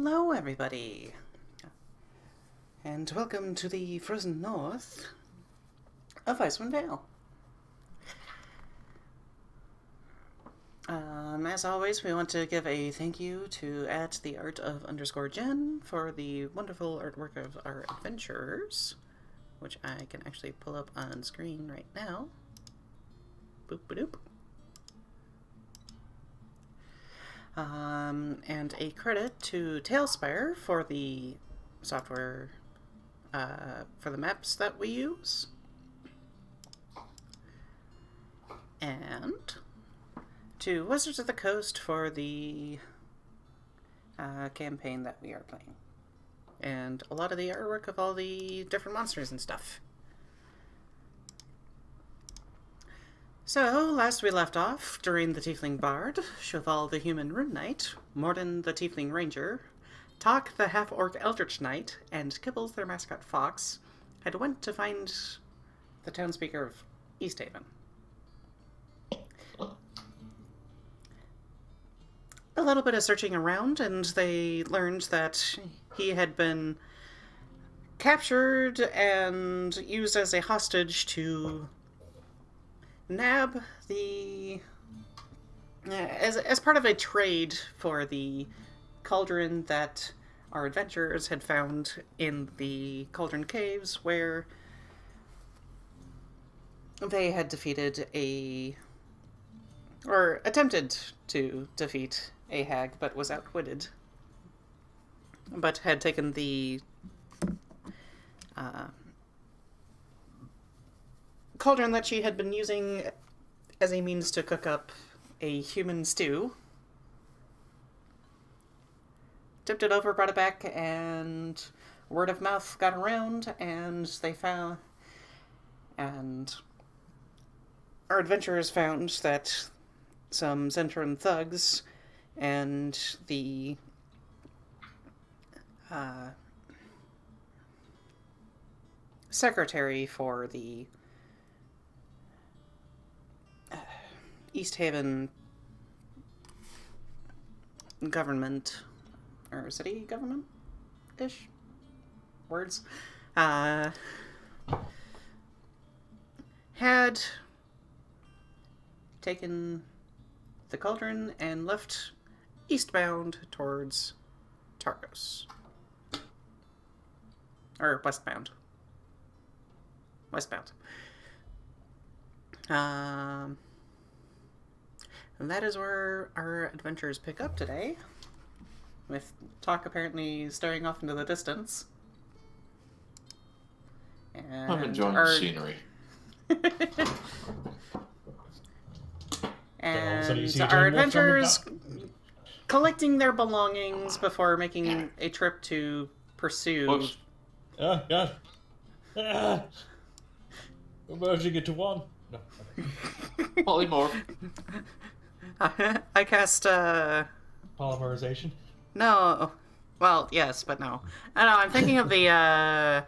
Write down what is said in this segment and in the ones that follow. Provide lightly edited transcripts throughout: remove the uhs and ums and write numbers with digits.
Hello, everybody, and welcome to the frozen north of Icewind Dale. As always, we want to give a thank you to @theart_of_Jen for the wonderful artwork of our adventurers, which I can actually pull up on screen right now. Boop-a-doop. And a credit to Tailspire for the software for the maps that we use. And to Wizards of the Coast for the campaign that we are playing. And a lot of the artwork of all the different monsters and stuff. So, last we left off, during the Tiefling Bard, Sho Val the Human Rune Knight, Mordin the Tiefling Ranger, Tok the Half-Orc Eldritch Knight, and Kibbles their mascot Fox had went to find the townspeaker of Easthaven. A little bit of searching around, and they learned that he had been captured and used as a hostage to nab the as part of a trade for the cauldron that our adventurers had found in the Cauldron Caves, where they had defeated or attempted to defeat a hag, but was outwitted, but had taken the cauldron that she had been using as a means to cook up a human stew. Tipped it over, brought it back, and word of mouth got around, and our adventurers found that some Zentron thugs and the secretary for the Easthaven government, or city government-ish words, had taken the cauldron and left eastbound towards Targos. Or westbound. And that is where our adventures pick up today, with Tok apparently staring off into the distance. And I'm enjoying the scenery. And our adventurers collecting their belongings before making a trip to pursue. Whoops. God. We're merging into one. No. Polymorph. I cast, Polymerization? No. Well, yes, but no. I know, I'm thinking of the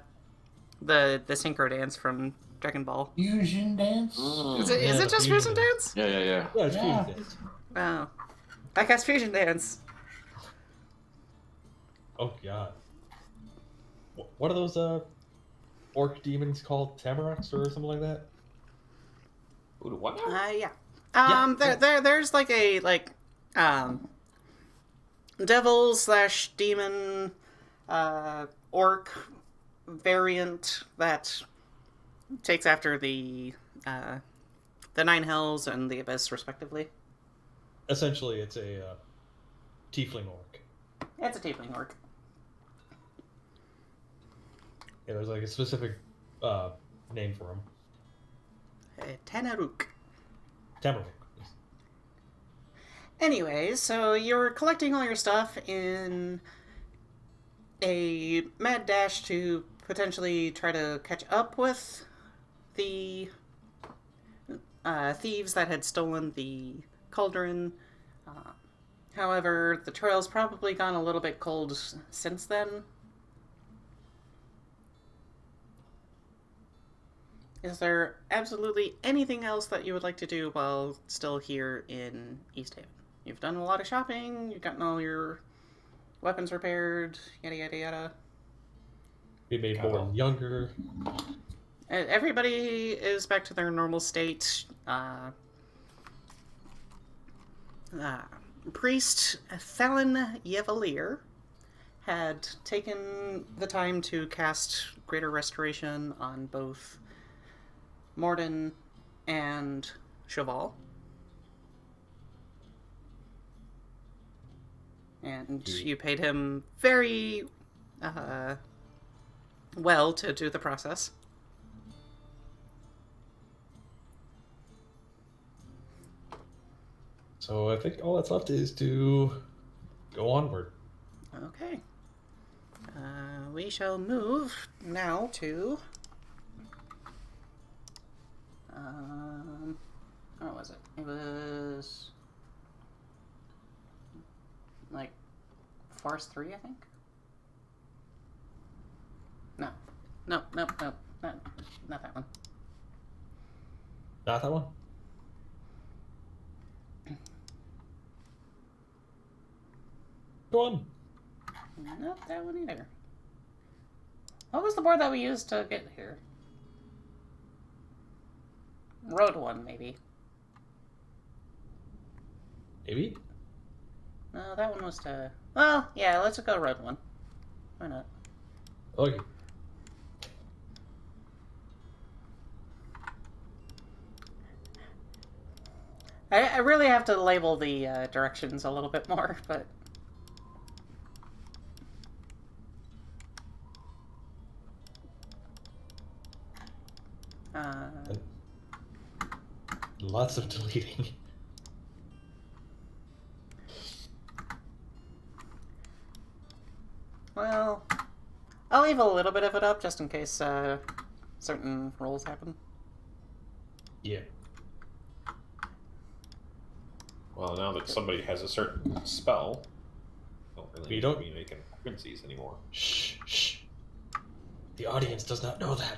synchro dance from Dragon Ball. Fusion dance? Is it just fusion dance? Yeah. Yeah, it's fusion dance. Oh. I cast fusion dance. Oh, God. What are those, orc demons called? Tamaraks or something like that? Ooh, what? Yeah. There's like a devil / demon orc variant that takes after the Nine Hells and the Abyss, respectively. Essentially, it's a tiefling orc. It's a tiefling orc. Yeah, there's like a specific name for him. Tanaruk. Tamarok. Anyways, so you're collecting all your stuff in a mad dash to potentially try to catch up with the thieves that had stolen the cauldron. However, the trail's probably gone a little bit cold since then. Is there absolutely anything else that you would like to do while still here in Easthaven? You've done a lot of shopping, you've gotten all your weapons repaired, yada yada yada. Be made more and younger. Everybody is back to their normal state. Priest Thalen Yevalier had taken the time to cast Greater Restoration on both Mordin and Sho Val. And you paid him very well to do the process. So I think all that's left is to go onward. Okay. We shall move now to... what was it? It was... like... Forest 3, I think? No. No. Not that one. Not that one? Go on. Not that one either. What was the board that we used to get here? Road 1, maybe. Maybe? No, that one was to... Well, yeah, let's go Road 1. Why not? Okay. I really have to label the directions a little bit more, but... Lots of deleting. Well, I'll leave a little bit of it up just in case certain rolls happen. Yeah. Well, now that somebody has a certain spell, don't really You don't- be making frequencies anymore. Shh. The audience does not know that.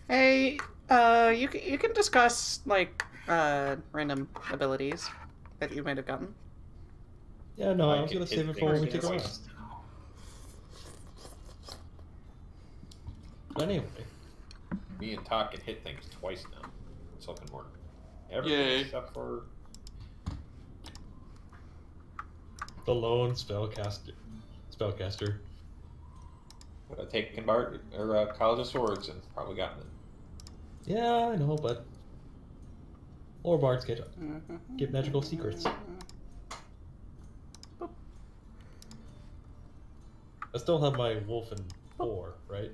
Hey, you can discuss, like, random abilities that you might have gotten. Yeah, no, I I was can gonna hit save it for when we things take a twice. rest. But anyway, Me and Tok can hit things twice now. It's looking more. Everything Yay. except for the lone spellcaster. would have taken Bart or College of Swords and probably gotten it. Yeah, I know, but or bards get magical secrets. I still have my wolf and boar, right?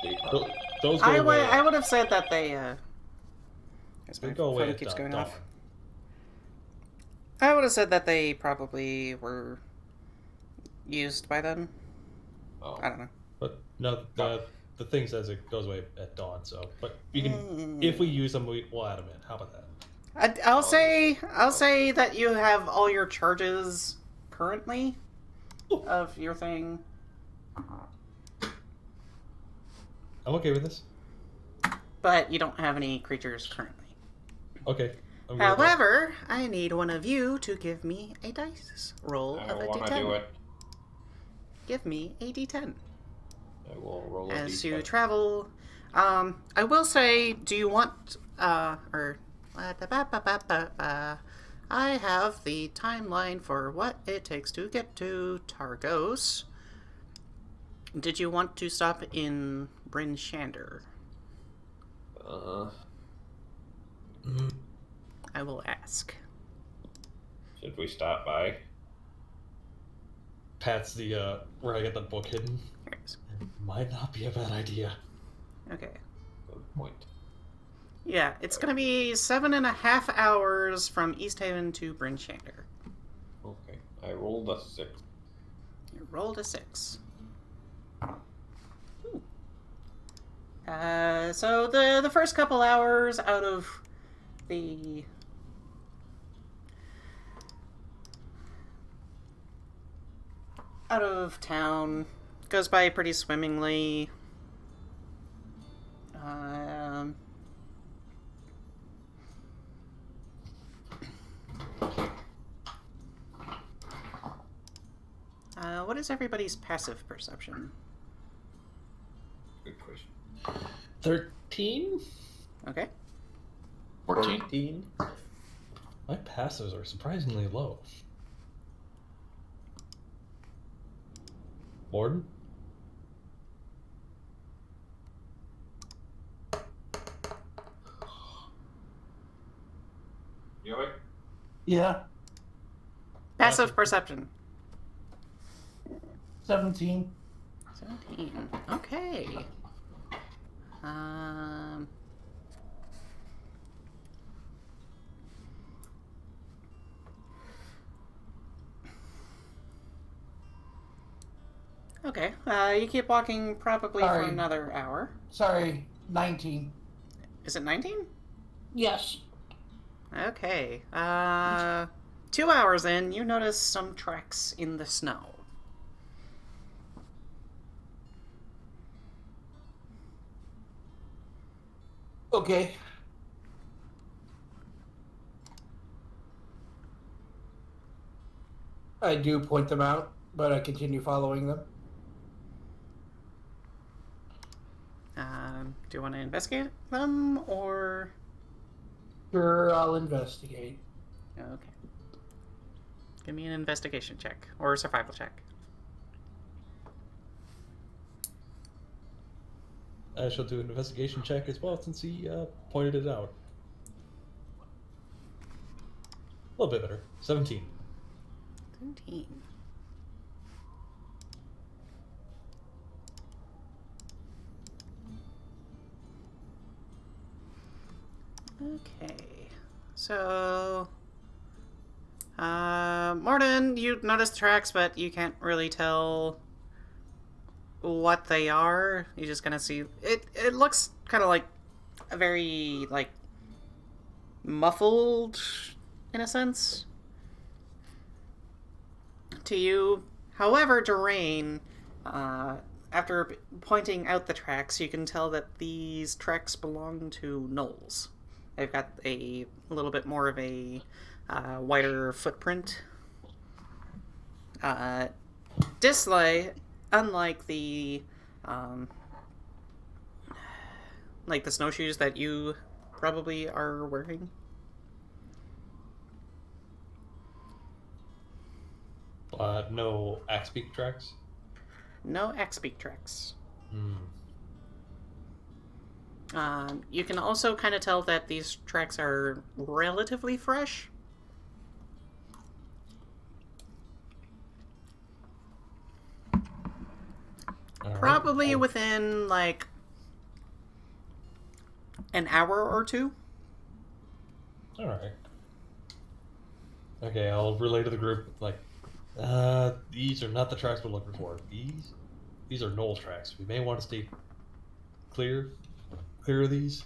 They Th- Those go I away. would have said that they, as They my go away phone at keeps going dawn. off. I would have said that they probably were used by then. Oh. I don't know. But no, the thing says it goes away at dawn. So, but you can if we use them, we'll add them in. How about that? I'll say that you have all your charges currently of your thing. I'm okay with this. But you don't have any creatures currently. Okay. I'm good with that. However, I need one of you to give me a dice roll I of a want to do d10. it. Give me a d10. I will roll a As d20. you travel, I will say, do you want, I have the timeline for what it takes to get to Targos. Did you want to stop in Bryn Shander? I will ask. Should we stop by? Pat's the where I get the book hidden. Here it is. Might not be a bad idea. Okay. Good point. Yeah, it's gonna be 7.5 hours from East Haven to Bryn Shander. Okay. I rolled a 6. You rolled a 6. So the first couple hours out of the town goes by pretty swimmingly. what is everybody's passive perception? Good question. 13? Okay. 14. My passives are surprisingly low. Mordin? You awake? Yeah, Passive perception. 17. 17. Okay. Okay. You keep walking probably for Sorry. another hour. Sorry, 19. Is it 19? Yes. Okay. 2 hours in, you notice some tracks in the snow. Okay. I do point them out, but I continue following them. Do you want to investigate them, or... Sure, I'll investigate. Okay. Give me an investigation check, or a survival check. I shall do an investigation check as well since he pointed it out. A little bit better. 17. 17. Okay. So... Mordin, you notice the tracks, but you can't really tell what they are. You just kind of see... It looks kind of like a very, like, muffled, in a sense, to you. However, Dearaen, after pointing out the tracks, you can tell that these tracks belong to gnolls. They've got a little bit more of a wider footprint. Unlike the like the snowshoes that you probably are wearing. No axe beak tracks? No X-beak tracks. Hmm. You can also kind of tell that these tracks are relatively fresh. All Probably right. within, like, an hour or two. Alright. Okay, I'll relay to the group, like, these are not the tracks we're looking for. These are knoll tracks. We may want to stay clear of these.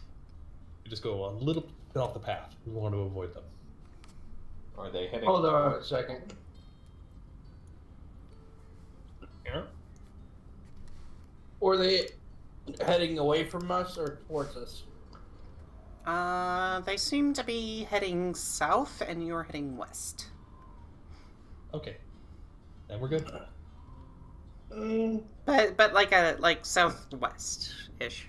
We just go a little bit off the path. We want to avoid them. Are they heading? Hold on a second. Yeah. Were they heading away from us or towards us? They seem to be heading south, and you're heading west. Okay. Then we're good. But like southwest-ish.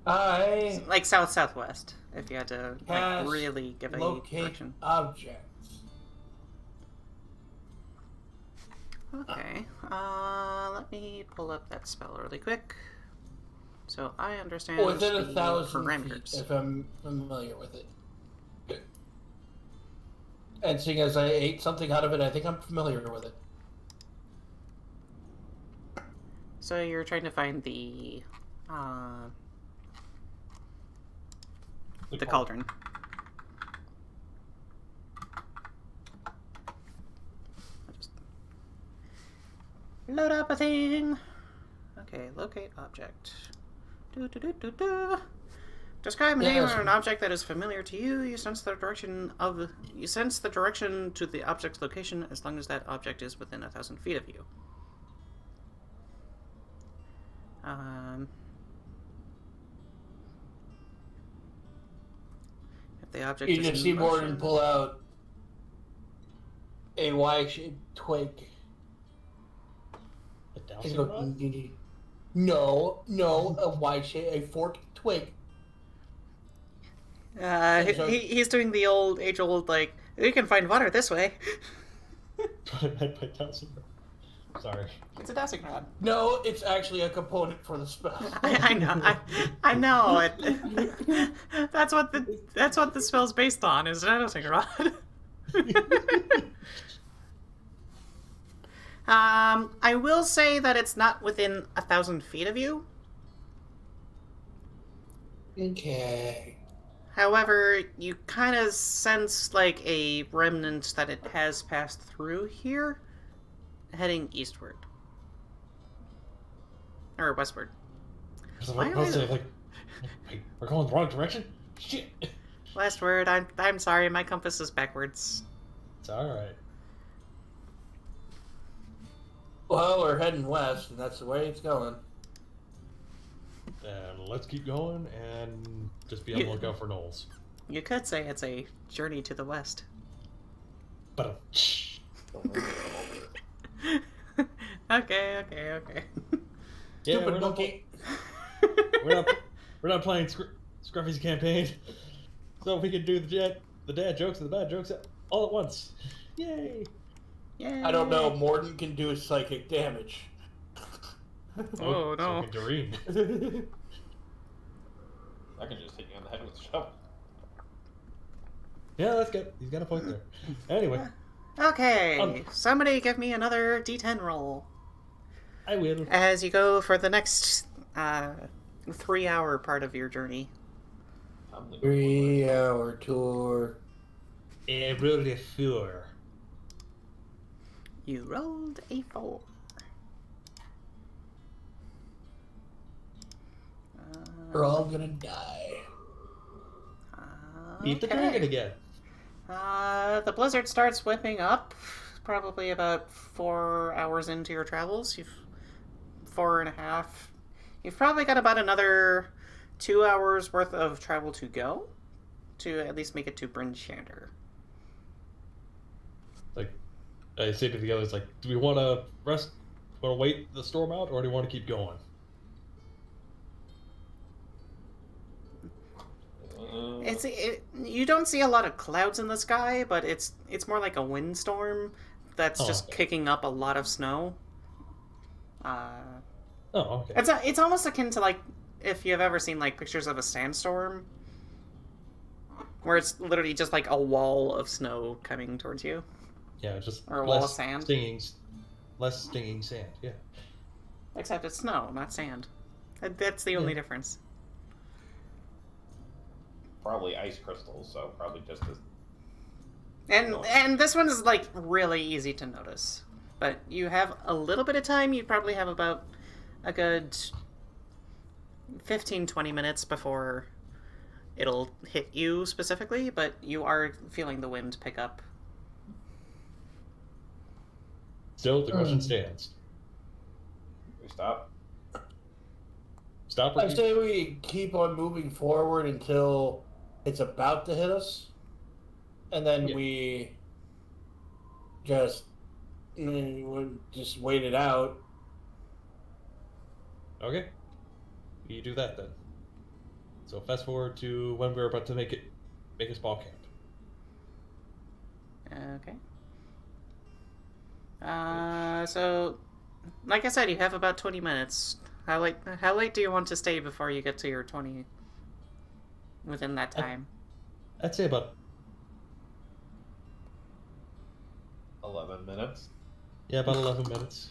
I Like south-southwest, if you had to like Cast really give a locate direction. objects. Okay. Let me pull up that spell really quick, so I understand Within the 1,000 feet, parameters. if I'm familiar with it. Good. And seeing as I ate something out of it, I think I'm familiar with it. So you're trying to find the cauldron. I'll just load up a thing. Okay, locate object. Describe a name or an object that is familiar to you. You sense the direction to the object's location as long as that object is within 1,000 feet of you. If the object You is just in see motion, Mordin pull out a Y-shaped twig He's Dowsing going, rod? no, a a forked twig. He's doing the age-old, like, you can find water this way. That's what I meant by dowsing rod. Sorry. It's a dowsing rod. No, it's actually a component for the spell. I know. I know it. That's what the spell's based on. Is a dowsing rod. I will say that it's not within 1,000 feet of you. Okay. However, you kind of sense like a remnant that it has passed through here, heading eastward. Or westward. So we're going the wrong direction? Shit! Westward. I'm sorry, my compass is backwards. It's alright. Well, we're heading west, and that's the way it's going. And let's keep going and just be on the lookout for gnolls. You could say it's a journey to the west. But Okay. yeah, Stupid monkey. we're not playing Scruffy's campaign, so we can do the dad jokes and the bad jokes all at once. Yay! Yeah. I don't know. Mordin can do psychic damage. Oh no. So can Dearaen. I can just hit you on the head with a shovel. Yeah, that's good. He's got a point there. Anyway, Okay. Somebody give me another D10 roll I will. as you go for the next 3-hour part of your journey. I'm the 3-hour tour. I rolled a 4. You rolled a 4. We're all gonna die. Eat the dragon again. The blizzard starts whipping up probably about 4 hours into your travels. 4.5. You've probably got about another 2 hours worth of travel to go to at least make it to Bryn Shander. Like, I say to the others, like, do we want to rest? Want to wait the storm out, or do we want to keep going? You don't see a lot of clouds in the sky, but it's more like a windstorm that's just okay. kicking up a lot of snow. Oh, okay. It's almost akin to like if you've ever seen like pictures of a sandstorm, where it's literally just like a wall of snow coming towards you. Yeah, just Or a wall of sand. Less stinging sand. Yeah. Except it's snow, not sand. That's the only difference. probably ice crystals, so probably just as... And this one is like really easy to notice. But you have a little bit of time. You probably have about a good 15-20 minutes before it'll hit you specifically, but you are feeling the wind pick up. Still, the question stands. We stop? Stop. I say we keep on moving forward until it's about to hit us, and then we just wait it out. Okay. You do that then. So fast forward to when we're about to make a small camp. Okay. So, like I said, you have about 20 minutes. How late do you want to stay before you get to your 20? Within that time. I'd say about 11 minutes. Yeah, about 11 minutes.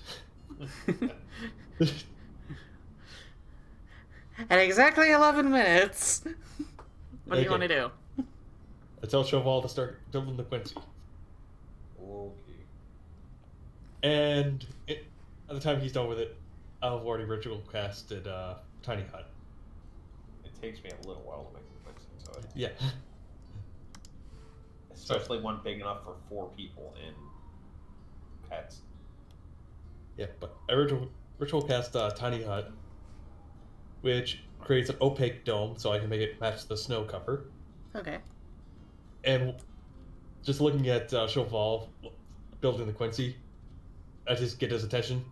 At exactly 11 minutes. What do you want to do? I tell Sho Val to start building the Quincy. Okay. And at the time he's done with it, I've already ritual casted Tiny Hut. It takes me a little while to make the Quincy, so Yeah. especially one big enough for 4 people and pets. Yeah, but I ritual cast Tiny Hut, which creates an opaque dome so I can make it match the snow cover. Okay. And just looking at Sho Val building the Quincy, I just get his attention.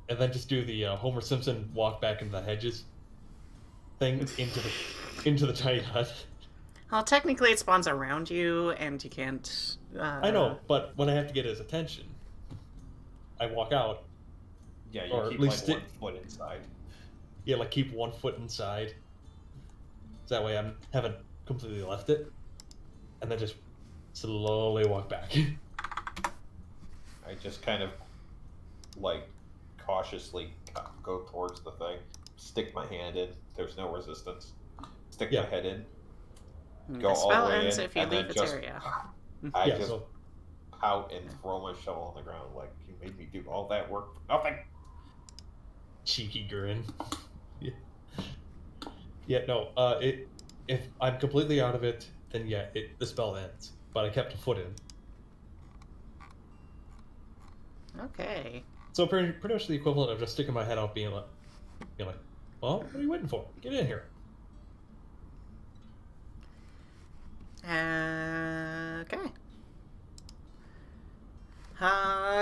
and then just do the Homer Simpson walk back into the hedges thing into the tiny hut. Well, technically it spawns around you, and you can't... I know, but when I have to get his attention, I walk out. Yeah, you Or keep at least like 1 foot inside. Yeah, like keep 1 foot inside. So that way I haven't completely left it. And then just slowly walk back. I just kind of like cautiously go towards the thing, stick my hand in. There's no resistance. Stick my head in. Go all spell the way ends in, if you and leave then its just area. I Yeah, just so- pout and throw my shovel on the ground like you made me do all that work for nothing. Cheeky grin. Yeah. Yeah, no, if I'm completely out of it, then yeah, the spell ends. But I kept a foot in. Okay. So pretty much the equivalent of just sticking my head out being like, well, what are you waiting for? Get in here. Okay.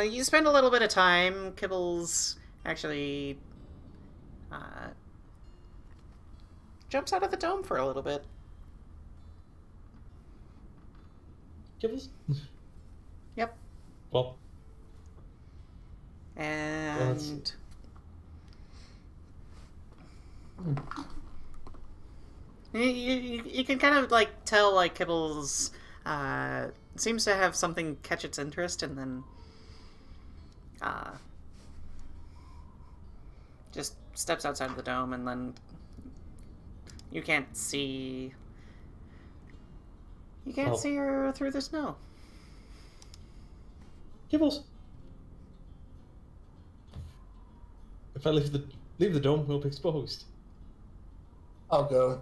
You spend a little bit of time. Kibbles actually jumps out of the dome for a little bit. Kibbles? Yep. Well, And you can kind of like tell like Kibbles seems to have something catch its interest, and then just steps outside of the dome, and then you can't see see her through the snow. Kibbles. If I leave the dome, we'll be exposed. I'll go.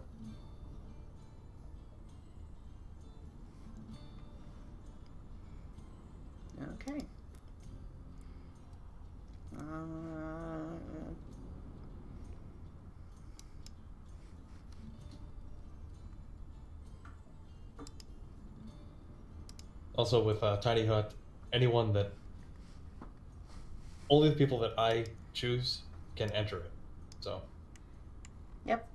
Okay. Also, with Tiny Hut, only the people that I choose can enter it. So. Yep.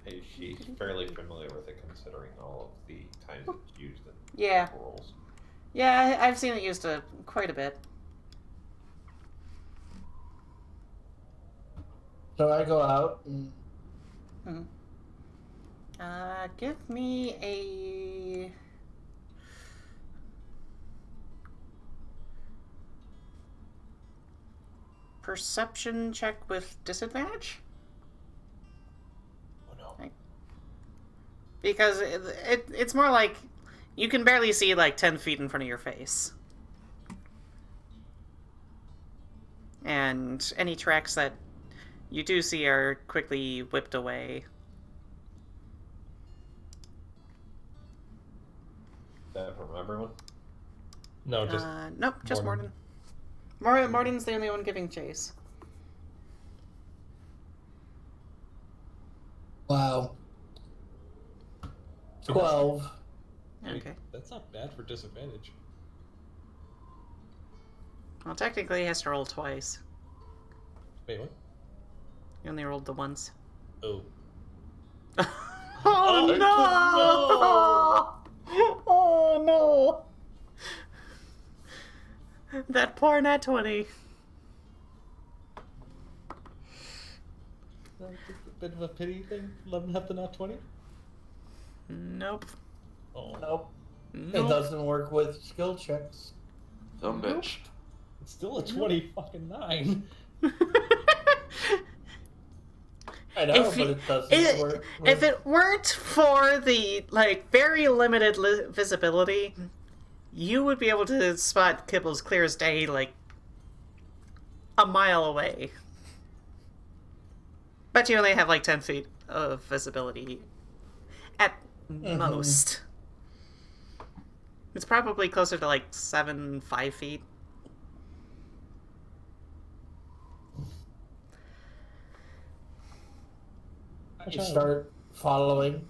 Hey, she's fairly familiar with it, considering all of the times it's used in Yeah. roles. Yeah, I've seen it used quite a bit. So I go out and Give me a perception check with disadvantage. Oh no. Because it's more like you can barely see like 10 feet in front of your face. And any tracks that you do see are quickly whipped away. Is that from everyone? No, just Nope, just Mordin. Mordin. Mordin's the only one giving chase. wow. 12. Okay. That's not bad for disadvantage. Well, technically he has to roll twice. Wait, what? He only rolled the once. Oh. Oh no! Oh no! That poor nat 20. That's a bit of a pity thing. 11 have to not 20. Nope. Oh, Nope. Nope. It doesn't work with skill checks. Dumb bitch. it's still a 20 fucking 9. I know, If but you- it doesn't work. If it weren't for the like very limited visibility, you would be able to spot Kibbles clear as day, like a mile away. But you only have like 10 feet of visibility at most. It's probably closer to like 5 feet. I start following.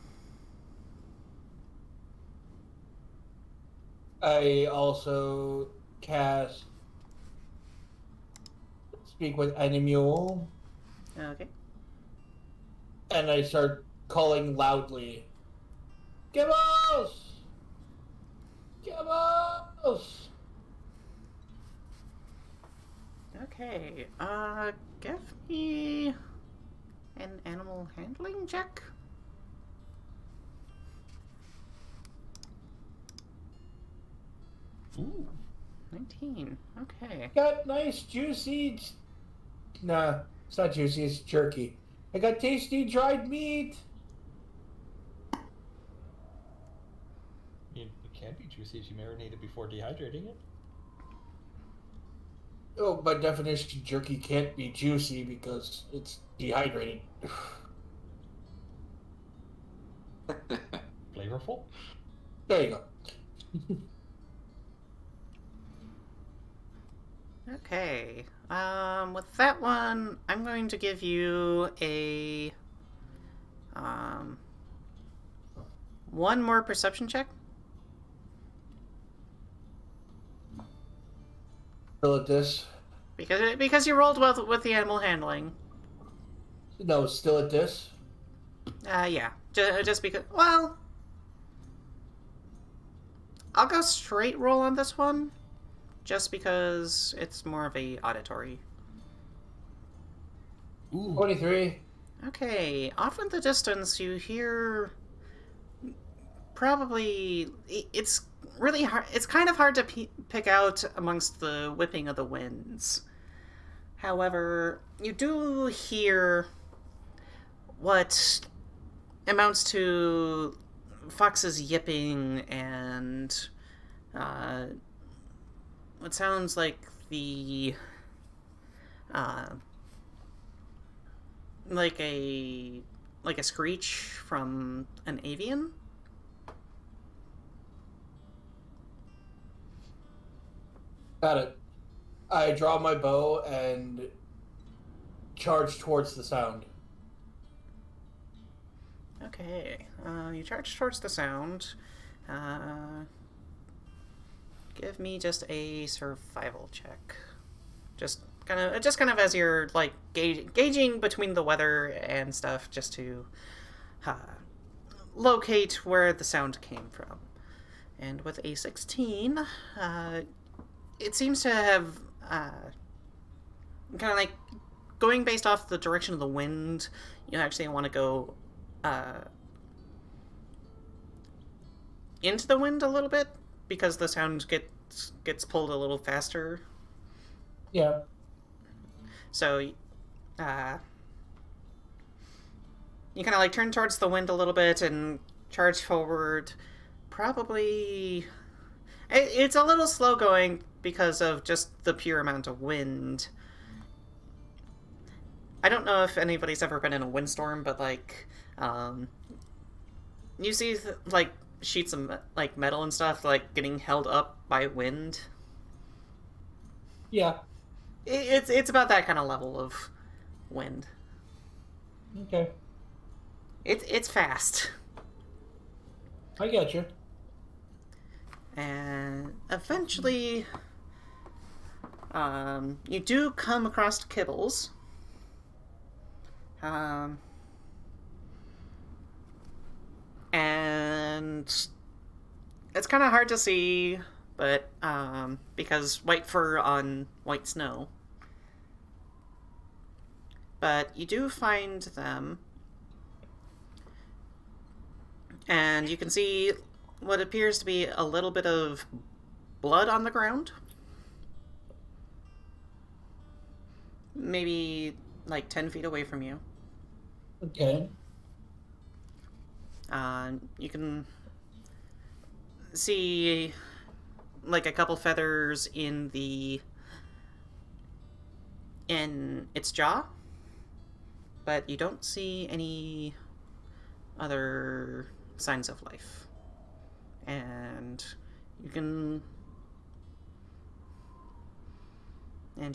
I also cast speak with animal. Okay. And I start calling loudly. Kibbles! Kibbles! Okay. Give me an animal handling check. Ooh. 19. Okay. Got nice juicy... Nah, it's not juicy, it's jerky. I got tasty dried meat. It can't be juicy if you marinate it before dehydrating it. Oh, by definition, jerky can't be juicy because it's dehydrated. Flavorful? There you go. Okay. With that one, I'm going to give you a one more perception check. Still at this? Because you rolled well with the animal handling. No, still at this? Yeah. Just because. Well, I'll go straight roll on this one, just because it's more of a auditory. Ooh. 23. Okay, off in the distance you hear probably it's really hard. It's kind of hard to pick out amongst the whipping of the winds. However, you do hear what amounts to foxes yipping and what sounds like the like a screech from an avian. Got it. I draw my bow and charge towards the sound. Okay, you charge towards the sound. Give me just a survival check. Just kind of as you're like gauging between the weather and stuff, just to locate where the sound came from. And with a 16, it seems to have kind of like going based off the direction of the wind. You actually want to go into the wind a little bit because the sound gets pulled a little faster. Yeah. So you kind of like turn towards the wind a little bit and charge forward. Probably it's a little slow going because of just the pure amount of wind. I don't know if anybody's ever been in a windstorm, but like you see like sheets of like metal and stuff like getting held up by wind. Yeah. It's about that kind of level of wind. Okay. It's fast. I get you. And eventually, you do come across Kibbles. And it's kind of hard to see, but because white fur on white snow. But you do find them, and you can see what appears to be a little bit of blood on the ground. Maybe like 10 feet away from you. Okay. You can see like a couple feathers in its jaw, but you don't see any other signs of life. And you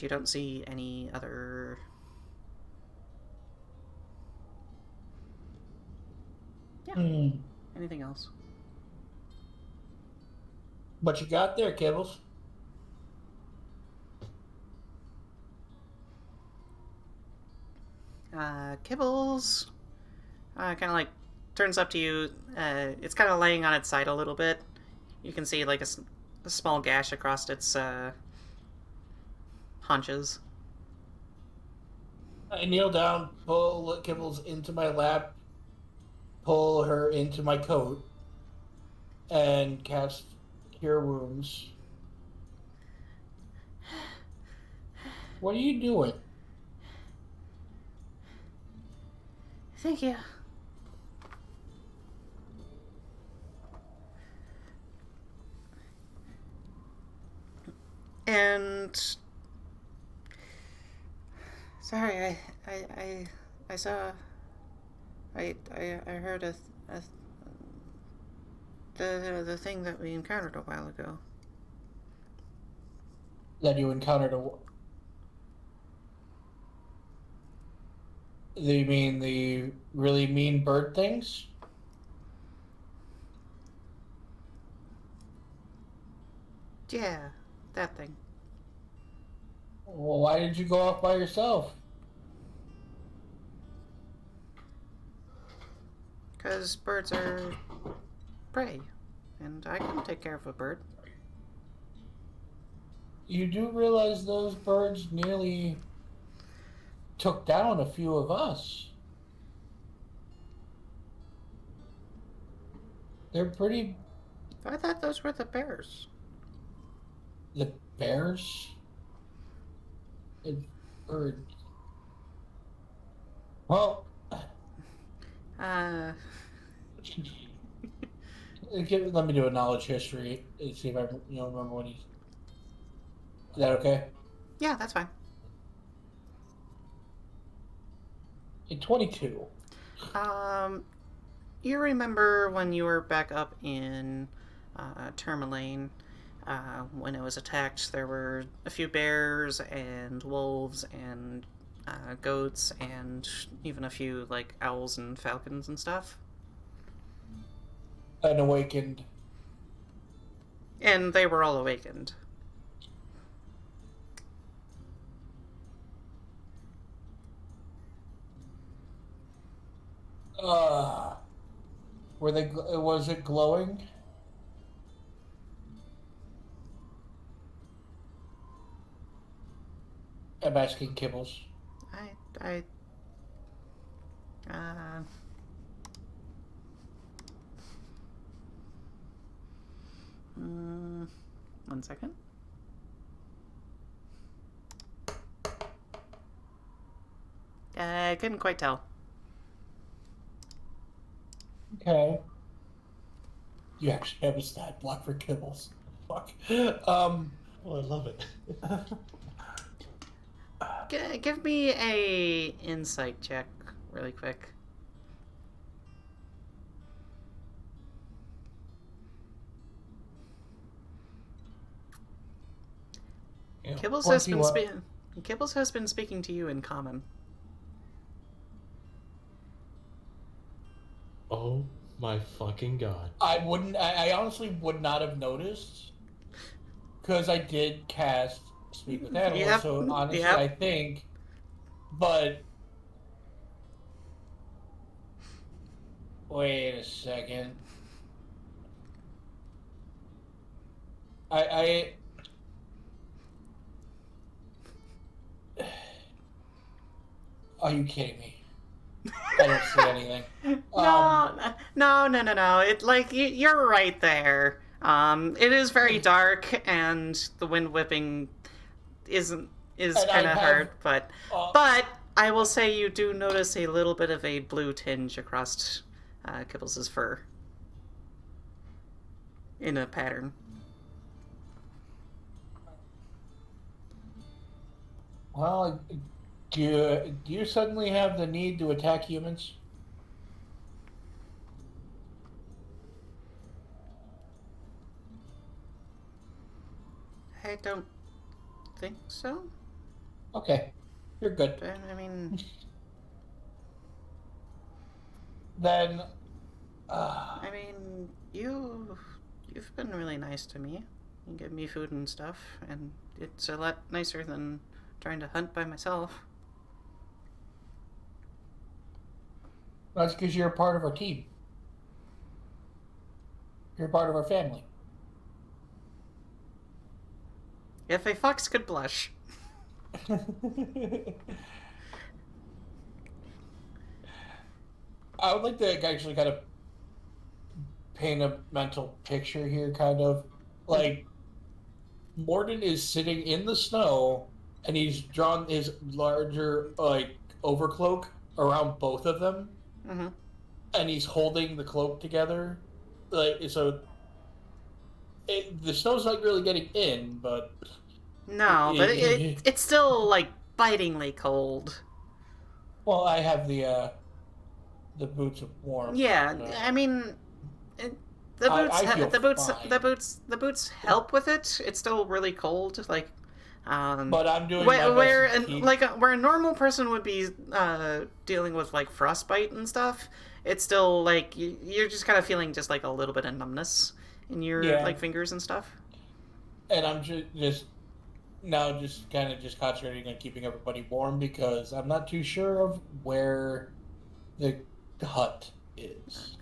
don't see any other anything else. What you got there, Kibbles? Kibbles kind of like turns up to you. It's kind of laying on its side a little bit. You can see like a small gash across its haunches. I kneel down, pull Kibbles into my lap, pull her into my coat, and cast Cure Wounds. What are you doing? Thank you. And sorry, I saw. I heard the thing that we encountered a while ago. That you encountered You mean the really mean bird things? Yeah, that thing. Well, why did you go off by yourself? Because birds are prey, and I can take care of a bird. You do realize those birds nearly took down a few of us. They're pretty... I thought those were the bears. The bears? The birds. Well... Uh... Let me do a knowledge history and see if I remember when he's... Is that okay? Yeah, that's fine. In 22. You remember when you were back up in Tourmaline, when it was attacked, there were a few bears and wolves and goats and even a few like owls and falcons and stuff. And awakened. And they were all awakened. Was it glowing? I'm asking Kibbles. One second. I couldn't quite tell. Okay. You actually have a stat block for Kibbles. Fuck. Oh, I love it. Give me a insight check really quick. Yeah. Kibbles has been speaking to you in common. Oh my fucking god. I honestly would not have noticed. Because I did cast Speak with Animals, Yep. so honestly Yep. I think. But wait a second. Are you kidding me? I don't see anything. No. It like you're right there. It is very dark, and the wind whipping is kind of hard, but I will say you do notice a little bit of a blue tinge across Kibbles' fur in a pattern. Well, do you suddenly have the need to attack humans? I don't think so. Okay, you're good. But, I mean, Then, you've been really nice to me. You give me food and stuff, and it's a lot nicer than trying to hunt by myself. That's because you're a part of our team. You're a part of our family. If a fox could blush. I would like to actually kind of paint a mental picture here, kind of. Like, Mordin is sitting in the snow, and he's drawn his larger, like, overcloak around both of them. Mm-hmm. And he's holding the cloak together. Like, so the snow's not really getting in, but No, but it's still, like, bitingly cold. well, I have the boots of warmth. Yeah, I mean, the boots help with it. It's still really cold, like. But I'm doing where a normal person would be dealing with like frostbite and stuff. It's still like you're just kind of feeling just like a little bit of numbness in your like fingers and stuff. And I'm just kind of concentrating on keeping everybody warm because I'm not too sure of where the hut is.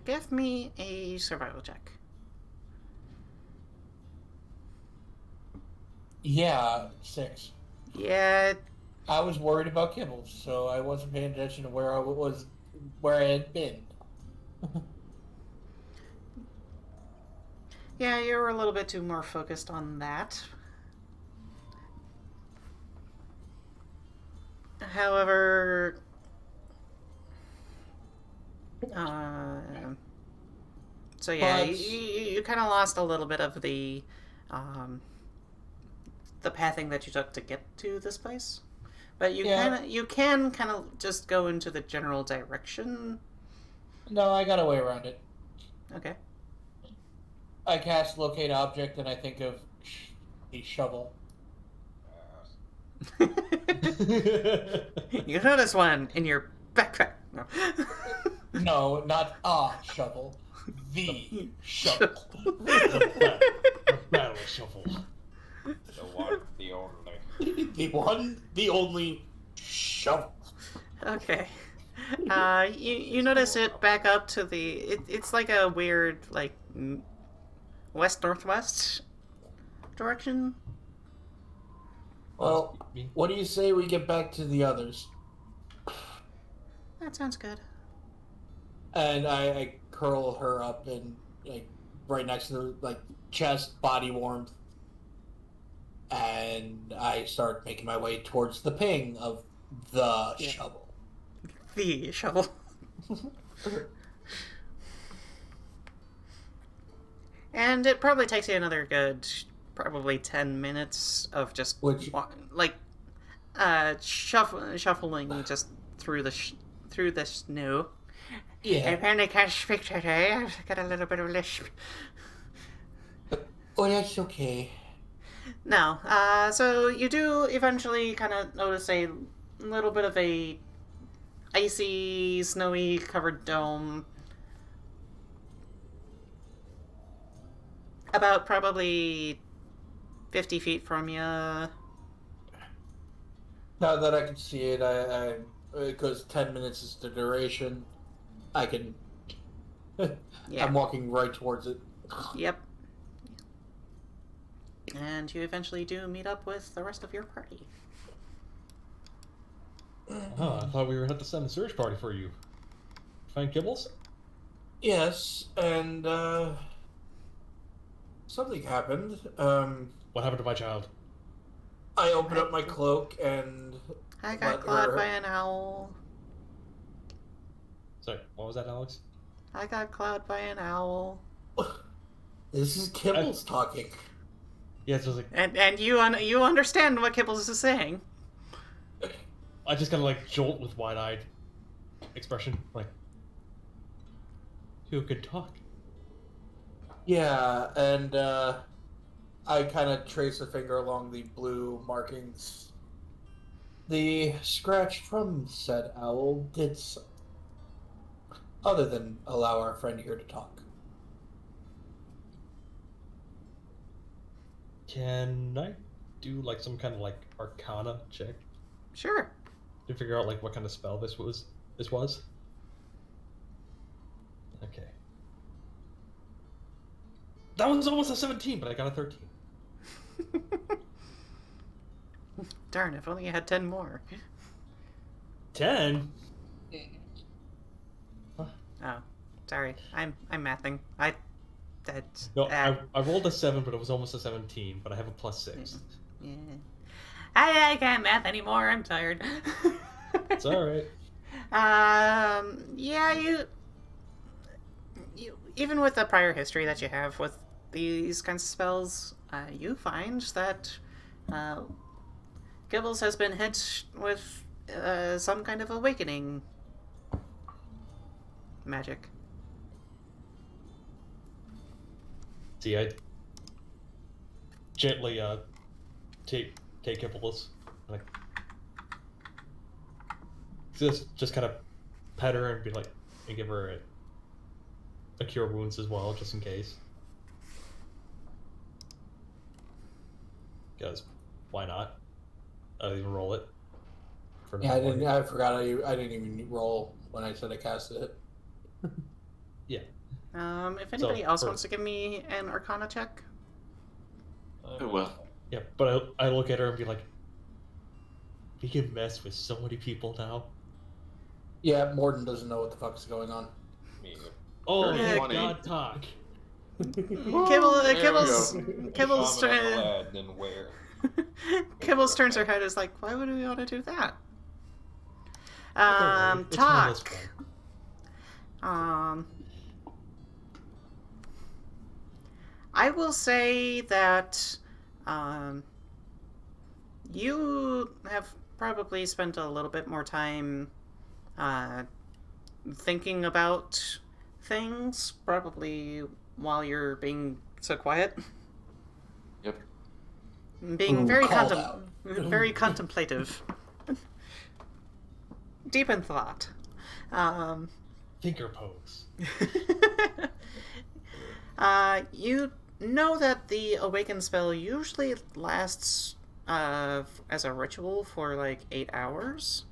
Give me a survival check. Yeah, 6. Yeah. I was worried about Kibbles, so I wasn't paying attention to where I had been. Yeah, you were a little bit too more focused on that. However, so yeah, you kind of lost a little bit of the pathing that you took to get to this place, but you can kind of just go into the general direction. No, I got a way around it. Okay. I cast locate object and I think of a shovel. You notice one in your backpack. No. No, not a shovel. The shovel. The battle shovel. The one, the only. The one, the only shovel. Okay. You notice it back up to the... It's like a weird, like, west-northwest direction. Well, what do you say we get back to the others? That sounds good. And I curl her up and, like, right next to the, like, chest, body warmth. And I start making my way towards the ping of the shovel. The shovel. And it probably takes you another good, probably 10 minutes of just shuffling just through the snow. Yeah. I apparently can't speak today. I've got a little bit of a lisp. Oh, that's okay. No. So you do eventually kind of notice a little bit of a icy, snowy covered dome. About probably 50 feet from you. Now that I can see it, I because 10 minutes is the duration, I can... I'm walking right towards it. Yep. And you eventually do meet up with the rest of your party. Oh, I thought we were going to have to send a search party for you. Find Kibbles? Yes, and, something happened. What happened to my child? I opened up my cloak and... I got clawed by an owl. Sorry, what was that, Alex? I got clawed by an owl. This is Kibbles talking. Yeah, it's just like... And you understand what Kibbles is saying. I just kind of like jolt with wide-eyed expression, like... Who could talk? Yeah, and I kind of trace a finger along the blue markings. The scratch from said owl did so. Other than allow our friend here to talk. Can I do like some kind of like arcana check Sure. to figure out like what kind of spell this was? That was almost a 17, but I got a 13. Darn, if only you had 10 more. 10? Oh, sorry. I'm mathing. That's... No, I rolled a 7, but it was almost a 17, but I have a plus 6. Yeah. I can't math anymore. I'm tired. It's alright. Yeah, you even with the prior history that you have with these kinds of spells, you find that Kibbles has been hit with some kind of awakening magic. See, I gently take Kibbles, like just kind of pet her and be like, and give her a cure wounds as well, just in case. Because why not? I didn't even roll it. Yeah, I didn't. I forgot. I didn't even roll when I said I casted it. Yeah. If anybody else wants to give me an Arcana check. I will. Yeah, but I look at her and be like, we can mess with so many people now. Yeah, Mordin doesn't know what the fuck is going on. Me either. Oh Yeah. my god, Tok. Kibbles Lad, then where? Kibbles turns her head is like, why would we want to do that? It's harmless Tok. fun. I will say that you have probably spent a little bit more time thinking about things, probably while you're being so quiet. Yep. Being very Called out. very contemplative. Deep in thought. Thinker pose. You know that the awaken spell usually lasts as a ritual for like 8 hours.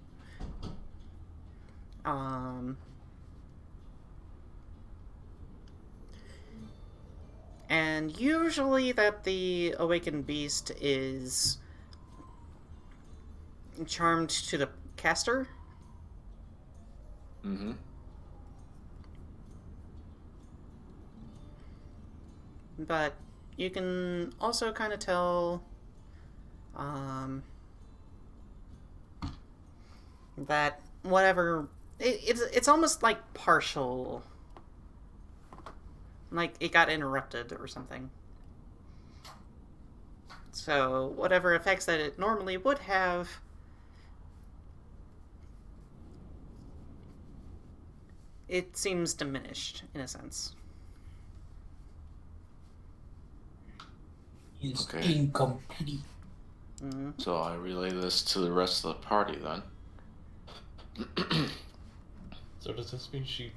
And usually that the awakened beast is charmed to the caster. Mm-hmm. But you can also kind of tell that whatever it's almost like partial, like it got interrupted or something. So whatever effects that it normally would have, it seems diminished in a sense. It's Okay. incomplete. Mm-hmm. So I relay this to the rest of the party then. So does this mean she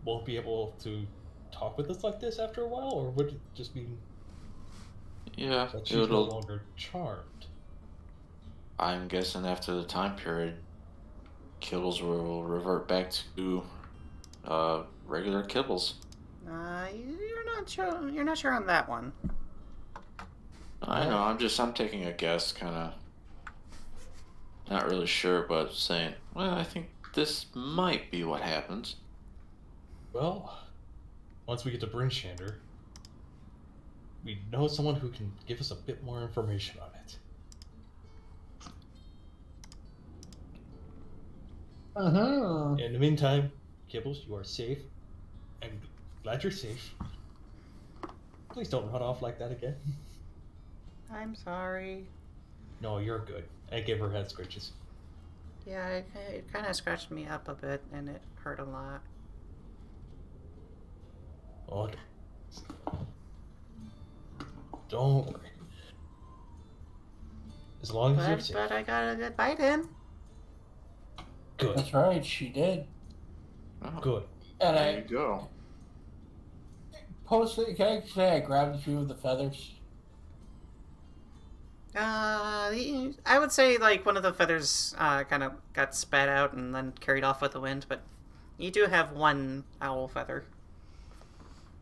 won't be able to talk with us like this after a while, or would it just mean Yeah, that she's no it'll. longer charmed? I'm guessing after the time period, Kibbles will revert back to regular Kibbles. You're not sure on that one. I know. I'm taking a guess, kind of. Not really sure, but saying, well, I think this might be what happens. Well, once we get to Brinshander, we know someone who can give us a bit more information on it. Uh-huh. In the meantime, Kibbles, you are safe. I'm glad you're safe. Please don't run off like that again. I'm sorry. No, you're good. I gave her head scratches. Yeah, it kind of scratched me up a bit, and it hurt a lot. Oh, don't worry. As long as you're safe. But I got a good bite in. Good. That's right, she did. Oh, Good. And there you I go. can I say I grabbed a few of the feathers? I would say like one of the feathers kind of got spat out and then carried off with the wind, but you do have one owl feather.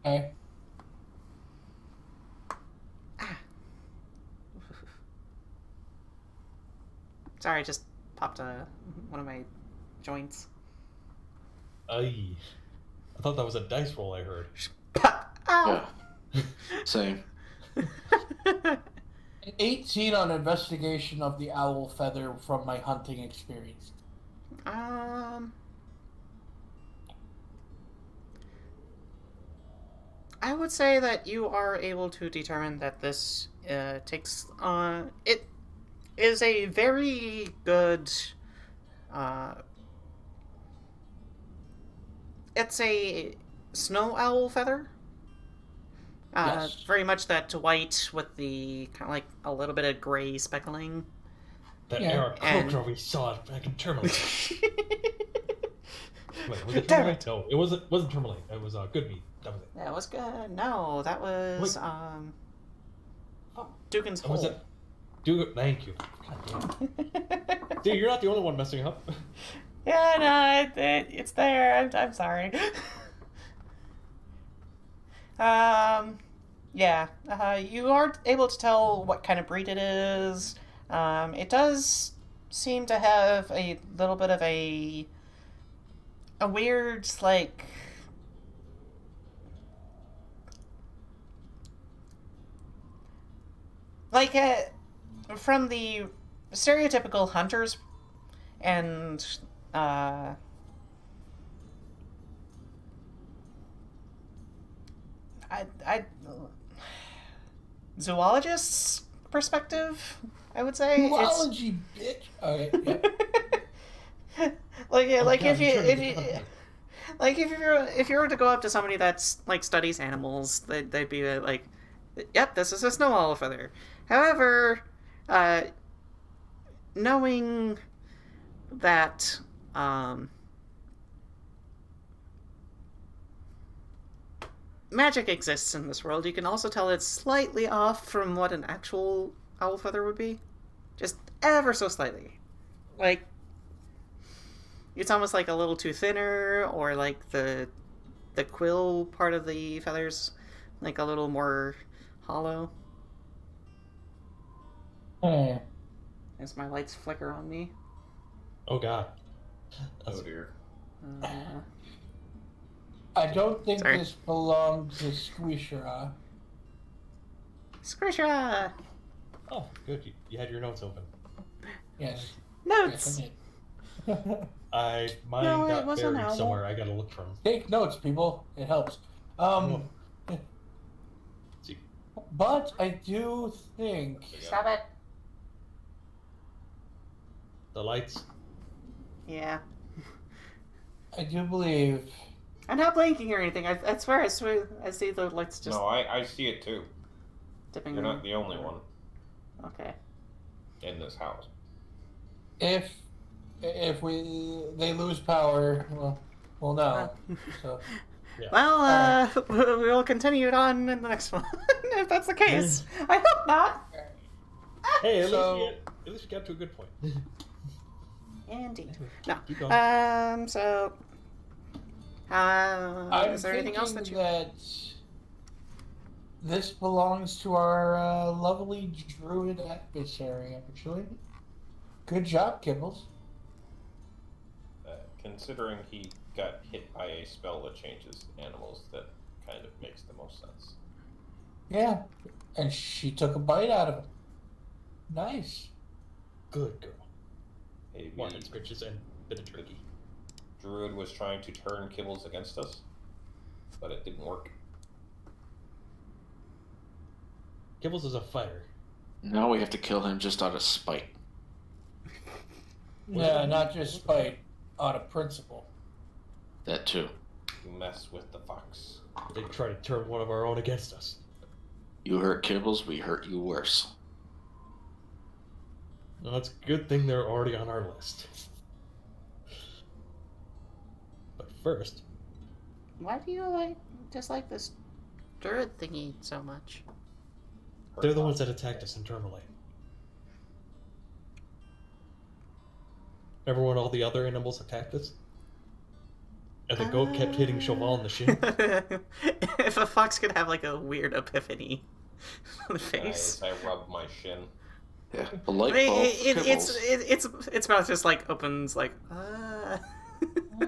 Okay. Sorry, I just popped one of my joints. Aye. I thought that was a dice roll I heard. Ow! Yeah. Same. An 18 on investigation of the owl feather from my hunting experience. I would say that you are able to determine that this takes it is a very good it's a snow owl feather. Yes. Very much that white with the kind of like a little bit of gray speckling. That Yeah. Eric And- Crow we saw back in Termalate. Wait, was it Damn Termalate? No, it wasn't Termalate. It was Good Meat. That was it. That was good. No, that was Wait. Dugan's That was Hole. it. Thank you. God damn. Dude, you're not the only one messing up. Yeah, no, it's there. I'm sorry. Yeah. You are able to tell what kind of breed it is. It does seem to have a little bit of a weird, like, from the stereotypical hunters and I zoologist's perspective, I would say. Zoology, bitch. Okay, yeah. Like Oh like God, if you you're if turning you me on. like if you were to go up to somebody that's like studies animals, they'd be like, "Yep, this is a snow owl feather." However, knowing that magic exists in this world, you can also tell it's slightly off from what an actual owl feather would be. Just ever so slightly. Like, it's almost like a little too thinner, or like the quill part of the feathers like a little more hollow. Hmm. As my lights flicker on me. Oh God. Oh dear. Uh, I don't think Sorry. this belongs to Squishera. Squisha! Oh, good. You had your notes open. Yes. Notes! Yes, I did. Mine No, it got was an buried owl. somewhere. I gotta look for 'em. Take notes, people. It helps. See. But I do think Stop it. The lights. Yeah. I do believe I'm not blinking or anything. I swear I see the lights just No, I see it too. dipping. You're not the only one Okay. in this house. if they lose power, well no. So Yeah. Well, we will continue it on in the next one, if that's the case. I hope not. Hey, at So- least we got to a good point. Indeed. No. Keep going. So. I'm Is there anything else thinking that you? that this belongs to our lovely druid adversary, actually. Good job, Kibbles. Considering he got hit by a spell that changes animals, that kind of makes the most sense. Yeah, and she took a bite out of him. Nice. Good girl. Maybe Martin scritches and bit of turkey. Druid was trying to turn Kibbles against us, but it didn't work. Kibbles is a fighter. Now we have to kill him just out of spite. Yeah, not just spite, out of principle. That too. You mess with the fox. They try to turn one of our own against us. You hurt Kibbles, we hurt you worse. Well, it's a good thing they're already on our list. But first, Why do you dislike this druid thingy so much? they're the ones that attacked us in Termalate. Remember when all the other animals attacked us? And the goat kept hitting Sho Val in the shin. If a fox could have like a weird epiphany on the face. Nice. I rub my shin. Yeah, a light bulb. Its mouth just like opens like.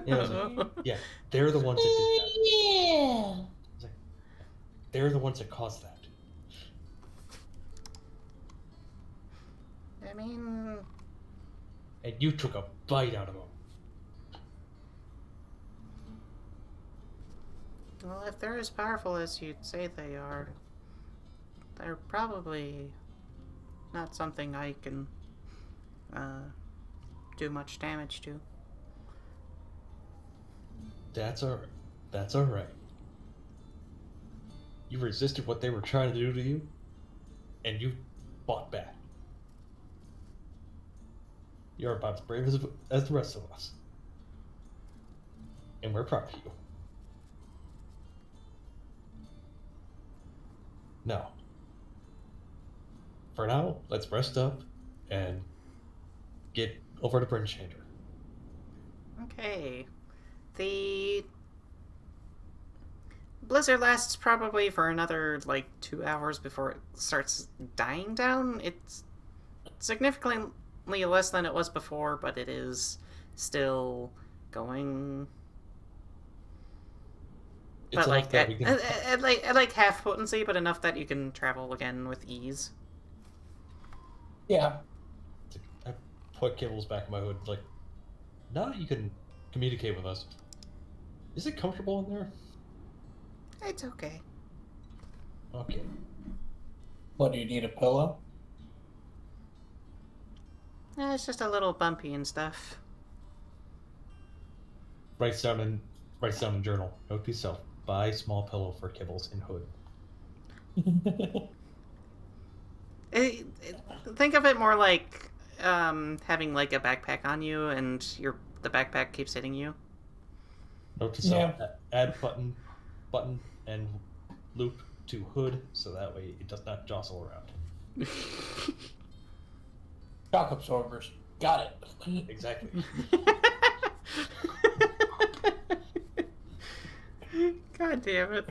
Yeah, they're the ones that did that. Yeah. It's like, they're the ones that caused that. I mean, And you took a bite out of them. well, if they're as powerful as you'd say they are, they're probably not something I can do much damage to. That's alright. That's alright. You resisted what they were trying to do to you, and you fought back. You're about as brave as the rest of us. And we're proud of you. Now, for now, let's rest up and get over to Brinchander. Okay. The blizzard lasts probably for another, 2 hours before it starts dying down. It's significantly less than it was before, but it is still going. It's But, enough that we can... at half potency, but enough that you can travel again with ease. Yeah. I put Kibbles back in my hood, now that you can communicate with us, is it comfortable in there? It's okay. Okay. What, do you need a pillow? It's just a little bumpy and stuff. Writes down in journal. Note to self. Buy small pillow for Kibbles in hood. Think of it more like having a backpack on you, and the backpack keeps hitting you. Note to self. Add button and loop to hood, so that way it does not jostle around. Shock absorbers. Got it. Exactly. God damn it.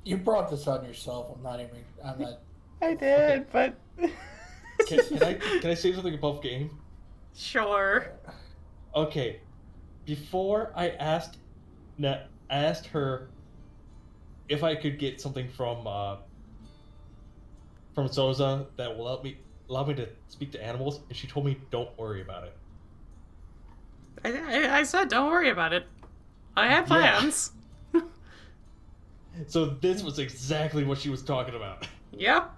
You brought this on yourself. I'm not. I did, but... Can I say something above game? Sure. Okay. Before I asked her if I could get something from Soza that will allow me to speak to animals, and she told me don't worry about it. I said don't worry about it. I had plans. Yeah. So this was exactly what she was talking about. Yep.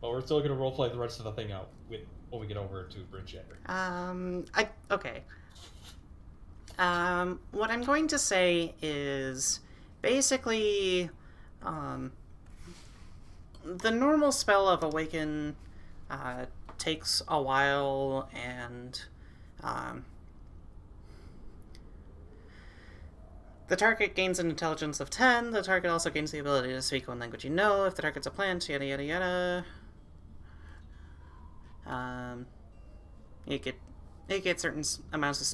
But we're still gonna roleplay the rest of the thing out when we get over to Brinchander. Okay. What I'm going to say is basically, the normal spell of Awaken takes a while, and the target gains an intelligence of 10. The target also gains the ability to speak one language you know. If the target's a plant, yada yada yada. It gets certain amounts of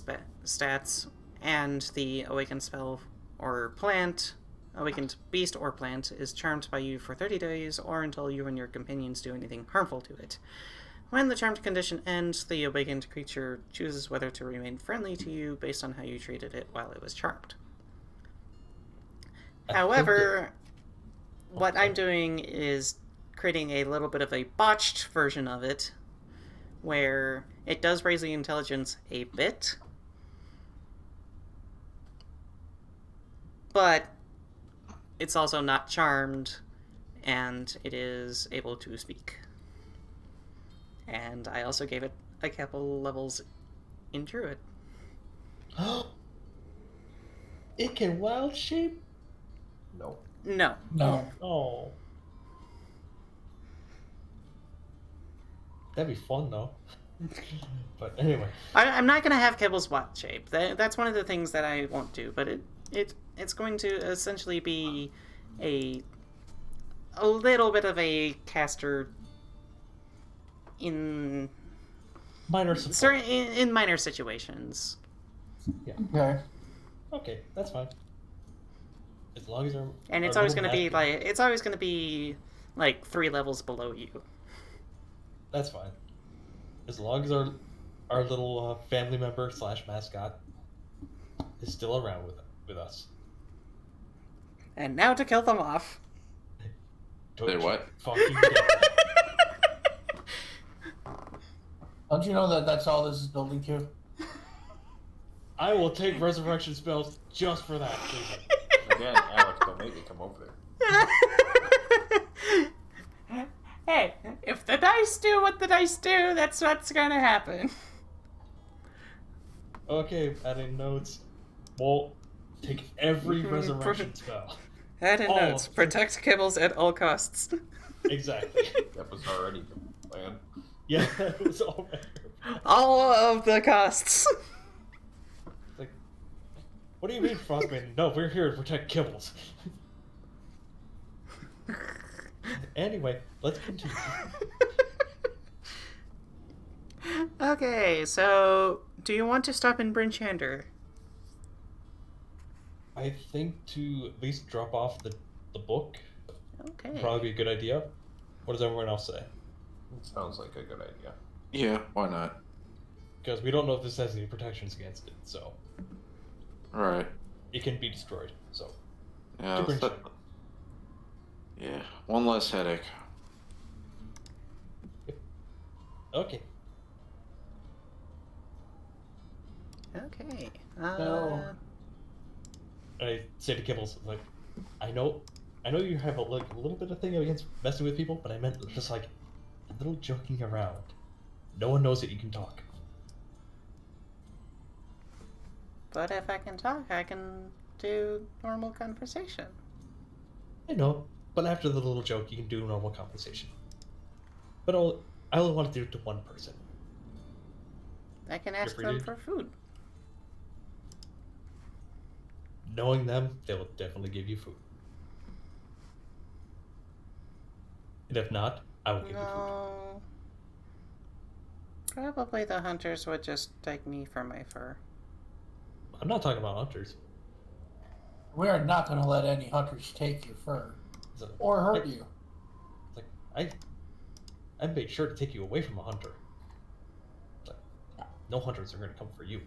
stats, and the awakened spell or plant, awakened beast or plant, is charmed by you for 30 days or until you and your companions do anything harmful to it. When the charmed condition ends, the awakened creature chooses whether to remain friendly to you based on how you treated it while it was charmed. However, what I'm doing is creating a little bit of a botched version of it, where it does raise the intelligence a bit, but it's also not charmed, and it is able to speak. And I also gave it a couple levels in Druid. It can wild shape? No. No. Oh. That'd be fun, though. But anyway. I'm not going to have Kibbles wild shape. That's one of the things that I won't do, but it's going to essentially be a little bit of a caster in minor support. certain in minor situations. Okay. Okay, that's fine. As long as And it's always going to be like 3 levels below you. That's fine. As long as our little family member / mascot is still around with us. And now to kill them off. Say what? Fucking dare. Don't you know that that's all this is building to? I will take resurrection spells just for that. Please. Again, Alex, don't make me come over there. Hey, if the dice do what the dice do, that's what's gonna happen. Okay, adding notes. We'll take every resurrection spell. Add in notes. Protect Kibbles at all costs. Exactly. That was already the plan. Yeah, that was all right. All of the costs. It's like, what do you mean, Frostmaiden? No, we're here to protect Kibbles. Anyway, let's continue. Okay, so do you want to stop in Bryn Shander? I think to at least drop off the book Okay. would probably be a good idea. What does everyone else say? It sounds like a good idea. Yeah, why not? Because we don't know if this has any protections against it, so Alright. it can be destroyed. So Yeah, To Bryn that- Shander. yeah, one less headache. Okay. Okay. No. I say to Kibbles, like, I know you have a little bit of thing against messing with people, but I meant just like a little joking around. No one knows that you can talk. But if I can talk, I can do normal conversation. I know, but after the little joke, you can do normal conversation. But I only want to do it to one person. I can ask free them to- for food. Knowing them, they will definitely give you food. And if not, I will give you food. No. Probably the hunters would just take me for my fur. I'm not talking about hunters. We are not going to let any hunters take your fur So, or hurt you. It's like I made sure to take you away from a hunter. It's like, no hunters are going to come for you.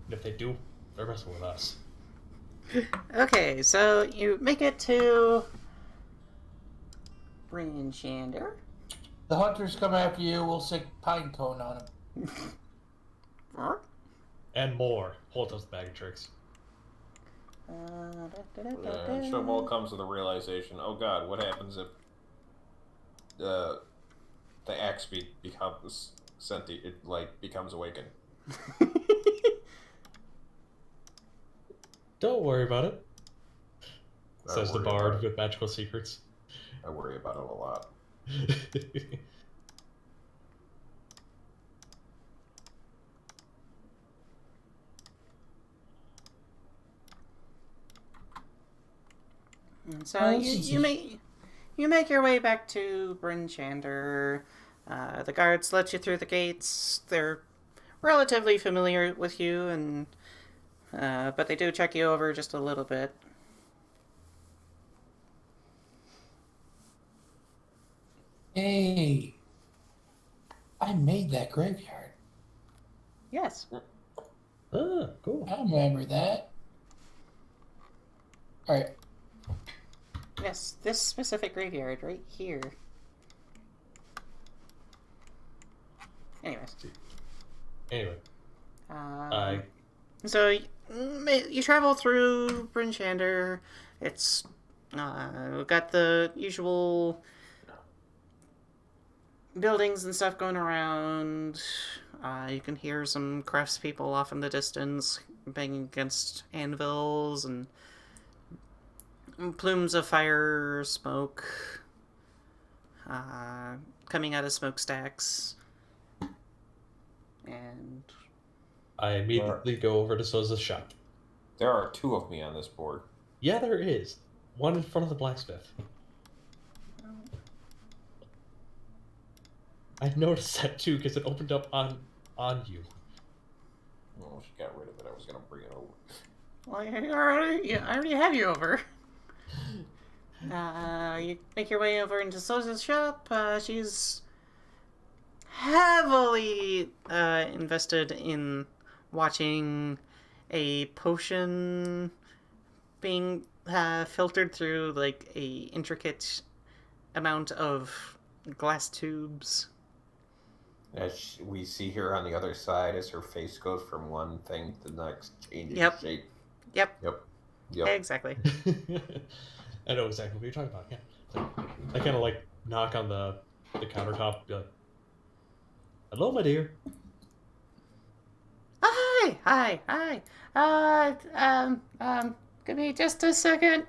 And if they do, they're messing with us. Okay, so you make it to Bryn Shander. The hunters come after you, we'll stick pine cone on them. And more. Hold up the bag of tricks. Sho Val comes to the realization, oh god, what happens if the axe becomes sentient, it becomes awakened? Don't worry about it, I says the worry about bard it. with magical secrets. I worry about it a lot. So Oh, you make your way back to Bryn Shander. The guards let you through the gates. They're relatively familiar with you, and but they do check you over just a little bit. Hey, I made that graveyard. Yes. Ah, cool. I remember that. Alright, Yes, this specific graveyard right here. Anyways. Anyway, Um, So you travel through Bryn Shander. It's got the usual buildings and stuff going around. You can hear some craftspeople off in the distance banging against anvils and plumes of fire, smoke coming out of smokestacks. And I immediately go over to Soza's shop. There are 2 of me on this board. Yeah, there is. One in front of the blacksmith. I noticed that too because it opened up on on you. Well, she got rid of it. I was gonna bring it over. Well, I already have you over. You make your way over into Sosa's shop. She's heavily invested in watching a potion being filtered through like a intricate amount of glass tubes. As we see her on the other side, as her face goes from one thing to the next, changing Yep. shape. Yep. Yep. Exactly. I know exactly what you're talking about. Yeah. I kind of like knock on the countertop. Be like, "Hello, my dear." Hi. Give me just a second.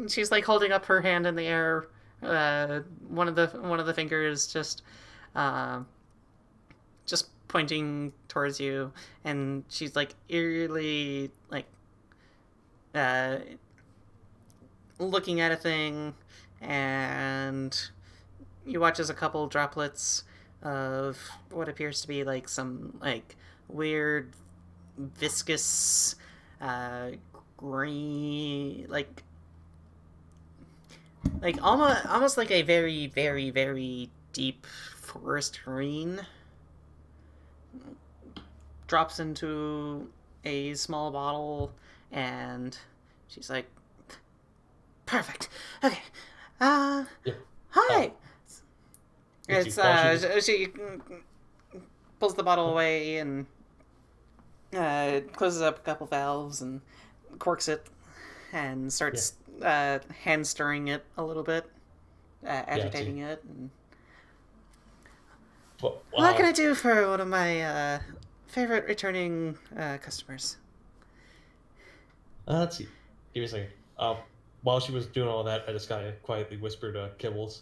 She's like holding up her hand in the air. One of the fingers just pointing towards you, and she's like eerily like looking at a thing, and you watch as a couple droplets of what appears to be like some like weird viscous green like almost like a very very very deep forest green drops into a small bottle, and she's like, perfect. Okay. Yeah. Hi. It's She pulls the bottle away and closes up a couple valves and corks it and starts hand stirring it a little bit, agitating it. And what can I do for one of my favorite returning customers? Let's see. Give me a second. While she was doing all that, I just kind of quietly whispered to Kibbles,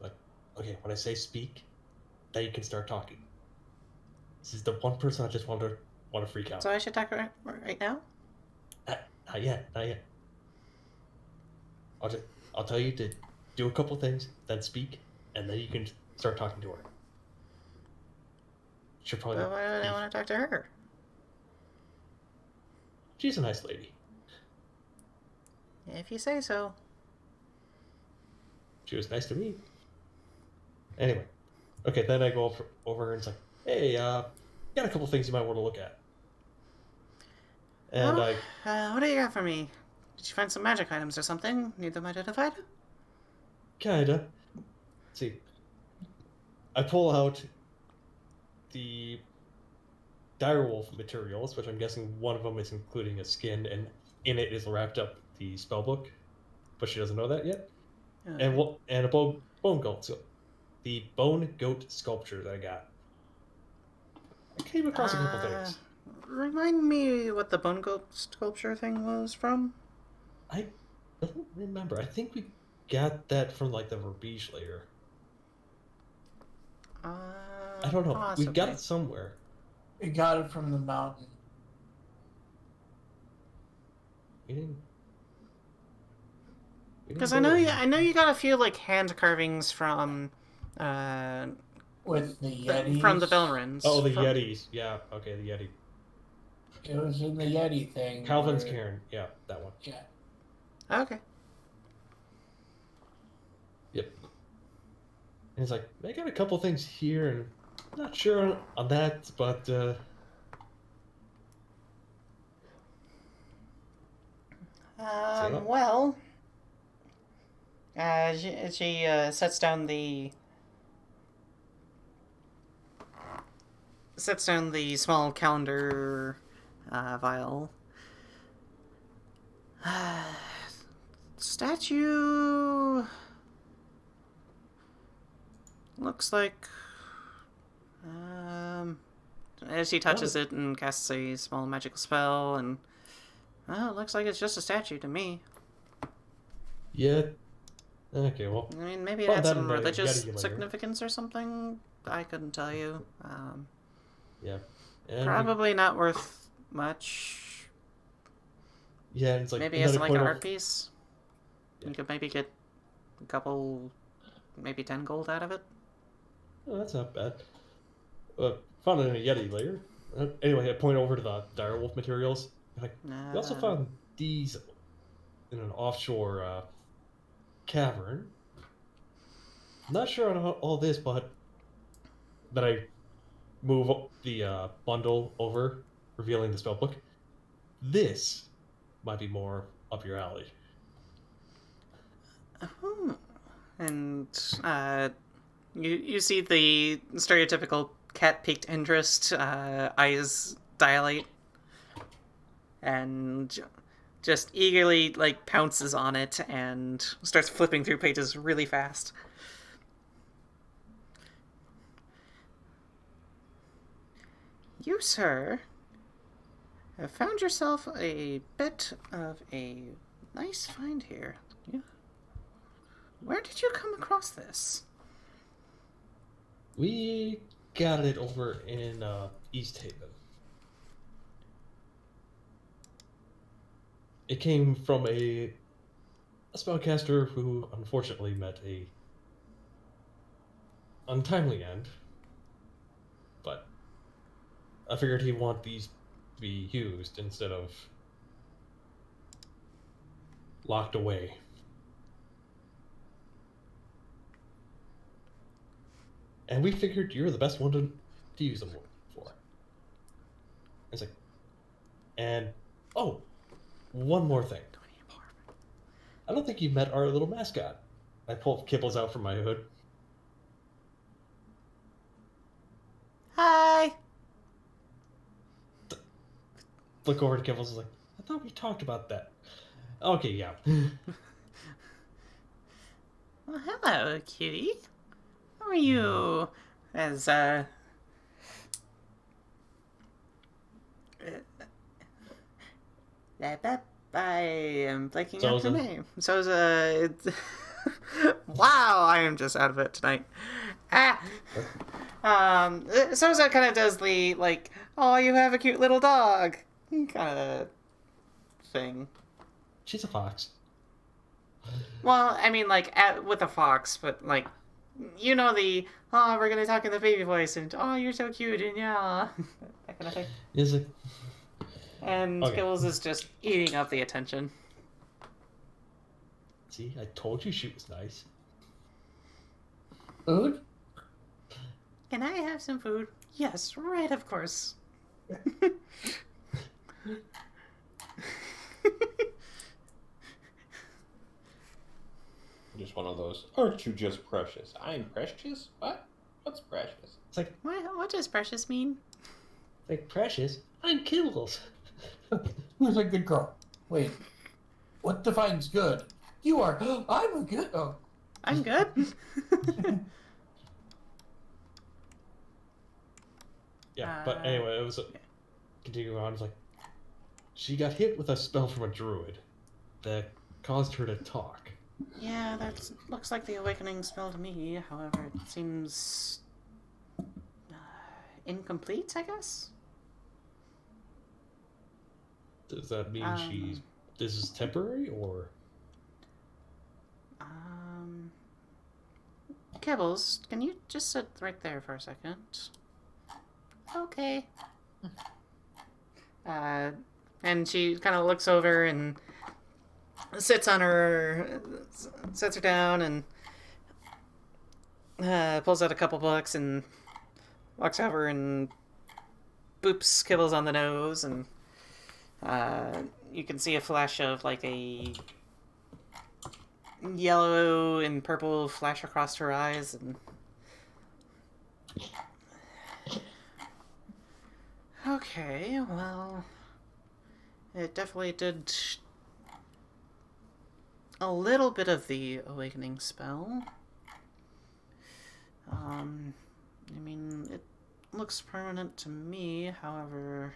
like, "Okay, when I say speak, then you can start talking. This is the one person I just want to freak out." So I should talk right now? Not yet. I'll tell you to do a couple things, then speak, and then you can start talking to her. She'll probably. But why do I want to talk to her? She's a nice lady. If you say so. She was nice to me. Anyway, okay, then I go over and it's like, "Hey, got a couple things you might want to look at." And what do you got for me? Did you find some magic items or something? Need them identified? Kinda. Let's see. I pull out the direwolf materials, which I'm guessing one of them is including a skin, and in it is wrapped up the spellbook, but she doesn't know that yet. Okay. And a bone goat. So the bone goat sculpture that I got. I came across a couple things. Remind me what the bone goat sculpture thing was from? I don't remember. I think we got that from like the Verbeege layer. I don't know. Possibly. We got it somewhere. We got it from the mountain. We didn't. Because I know you got a few like hand carvings from With the Yetis. from the Belrins. Oh, the Yetis. Yeah. Okay, the Yeti. It was in the Yeti thing. Calvin's Cairn. Yeah, that one. Yeah. Okay. Yep. And it's like, I got a couple things here, and I'm not sure on that, but Well, she sets down the small calendar vial. Statue looks like as she touches it and casts a small magical spell, and it looks like it's just a statue to me. yeah. Okay, well. I mean, maybe it Well, had that some and the religious Yeti layer. significance or something. I couldn't tell you. Yeah. And Probably not worth much. yeah, it's like Maybe as another like an point art of- piece. Yeah. You could maybe get a couple, maybe 10 gold out of it. Oh, that's not bad. found it in a Yeti layer. Anyway, I point over to the direwolf materials. Like, we also found these in an offshore cavern. Not sure on all this, but then I move the bundle over, revealing the spellbook. This might be more up your alley. And you see the stereotypical cat-peaked interest, eyes dilate, and just eagerly like pounces on it and starts flipping through pages really fast. You, sir, have found yourself a bit of a nice find here. Where did you come across this? We got it over in East Haven. It came from a spellcaster who unfortunately met a untimely end. But I figured he'd want these to be used instead of locked away. And we figured you're the best one to use them for. It's like, and oh, one more thing. I don't think you met our little mascot. I pull Kibbles out from my hood. Hi. Look over to Kibbles and is like, I thought we talked about that. Okay, yeah. Well, hello, cutie. How are you? As, I am blanking out her name. Soza. Wow, I am just out of it tonight. Soza kind of does the, like, oh, you have a cute little dog kind of thing. She's a fox. Well, I mean, like, with a fox, but, like, you know the, oh, we're gonna talk in the baby voice, and, oh, you're so cute, and yeah, that kind of thing. Is it? And Okay. Kibbles is just eating up the attention. See, I told you she was nice. Food? Can I have some food? Yes, right, of course. Just one of those. Aren't you just precious? I'm precious? What? What's precious? It's like, What does precious mean? like precious? I'm Kibbles. Who's a good girl? Wait, what defines good? You are. I'm a good. Oh, I'm good. Yeah, but anyway, it was continuing on. It's like she got hit with a spell from a druid that caused her to talk. Yeah, that looks like the awakening spell to me. However, it seems incomplete, I guess. Does that mean this is temporary, or? Kibbles, can you just sit right there for a second? Okay. And she kind of looks over and sits her down and pulls out a couple books and walks over and boops Kibbles on the nose, and you can see a flash of like a yellow and purple flash across her eyes, and okay, well, it definitely did a little bit of the awakening spell. I mean, it looks permanent to me, however,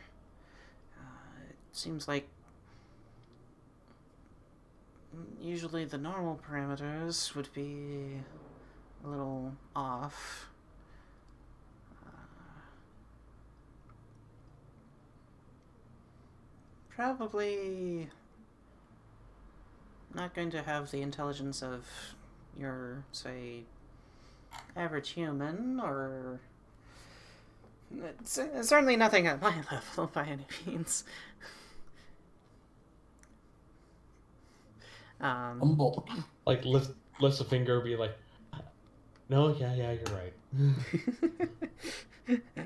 it seems like usually the normal parameters would be a little off. Probably not going to have the intelligence of your, say, average human, or It's certainly nothing at my level by any means. Humble. Like lifts a finger, be like, no, yeah, you're right.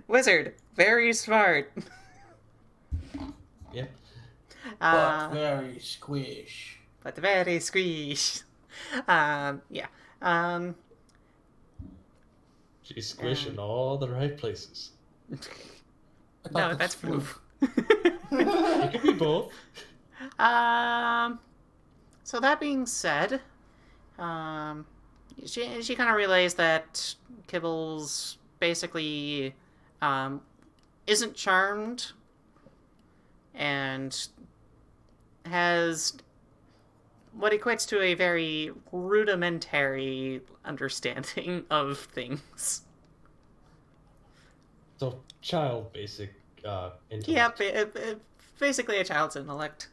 Wizard, very smart. Yep. But very squish. But very squish. Yeah. She's squishing all the right places. No, that's proof. It could be both. So that being said, she kind of realized that Kibbles basically isn't charmed and has what equates to a very rudimentary understanding of things. So, child basic intellect. Yep, basically a child's intellect.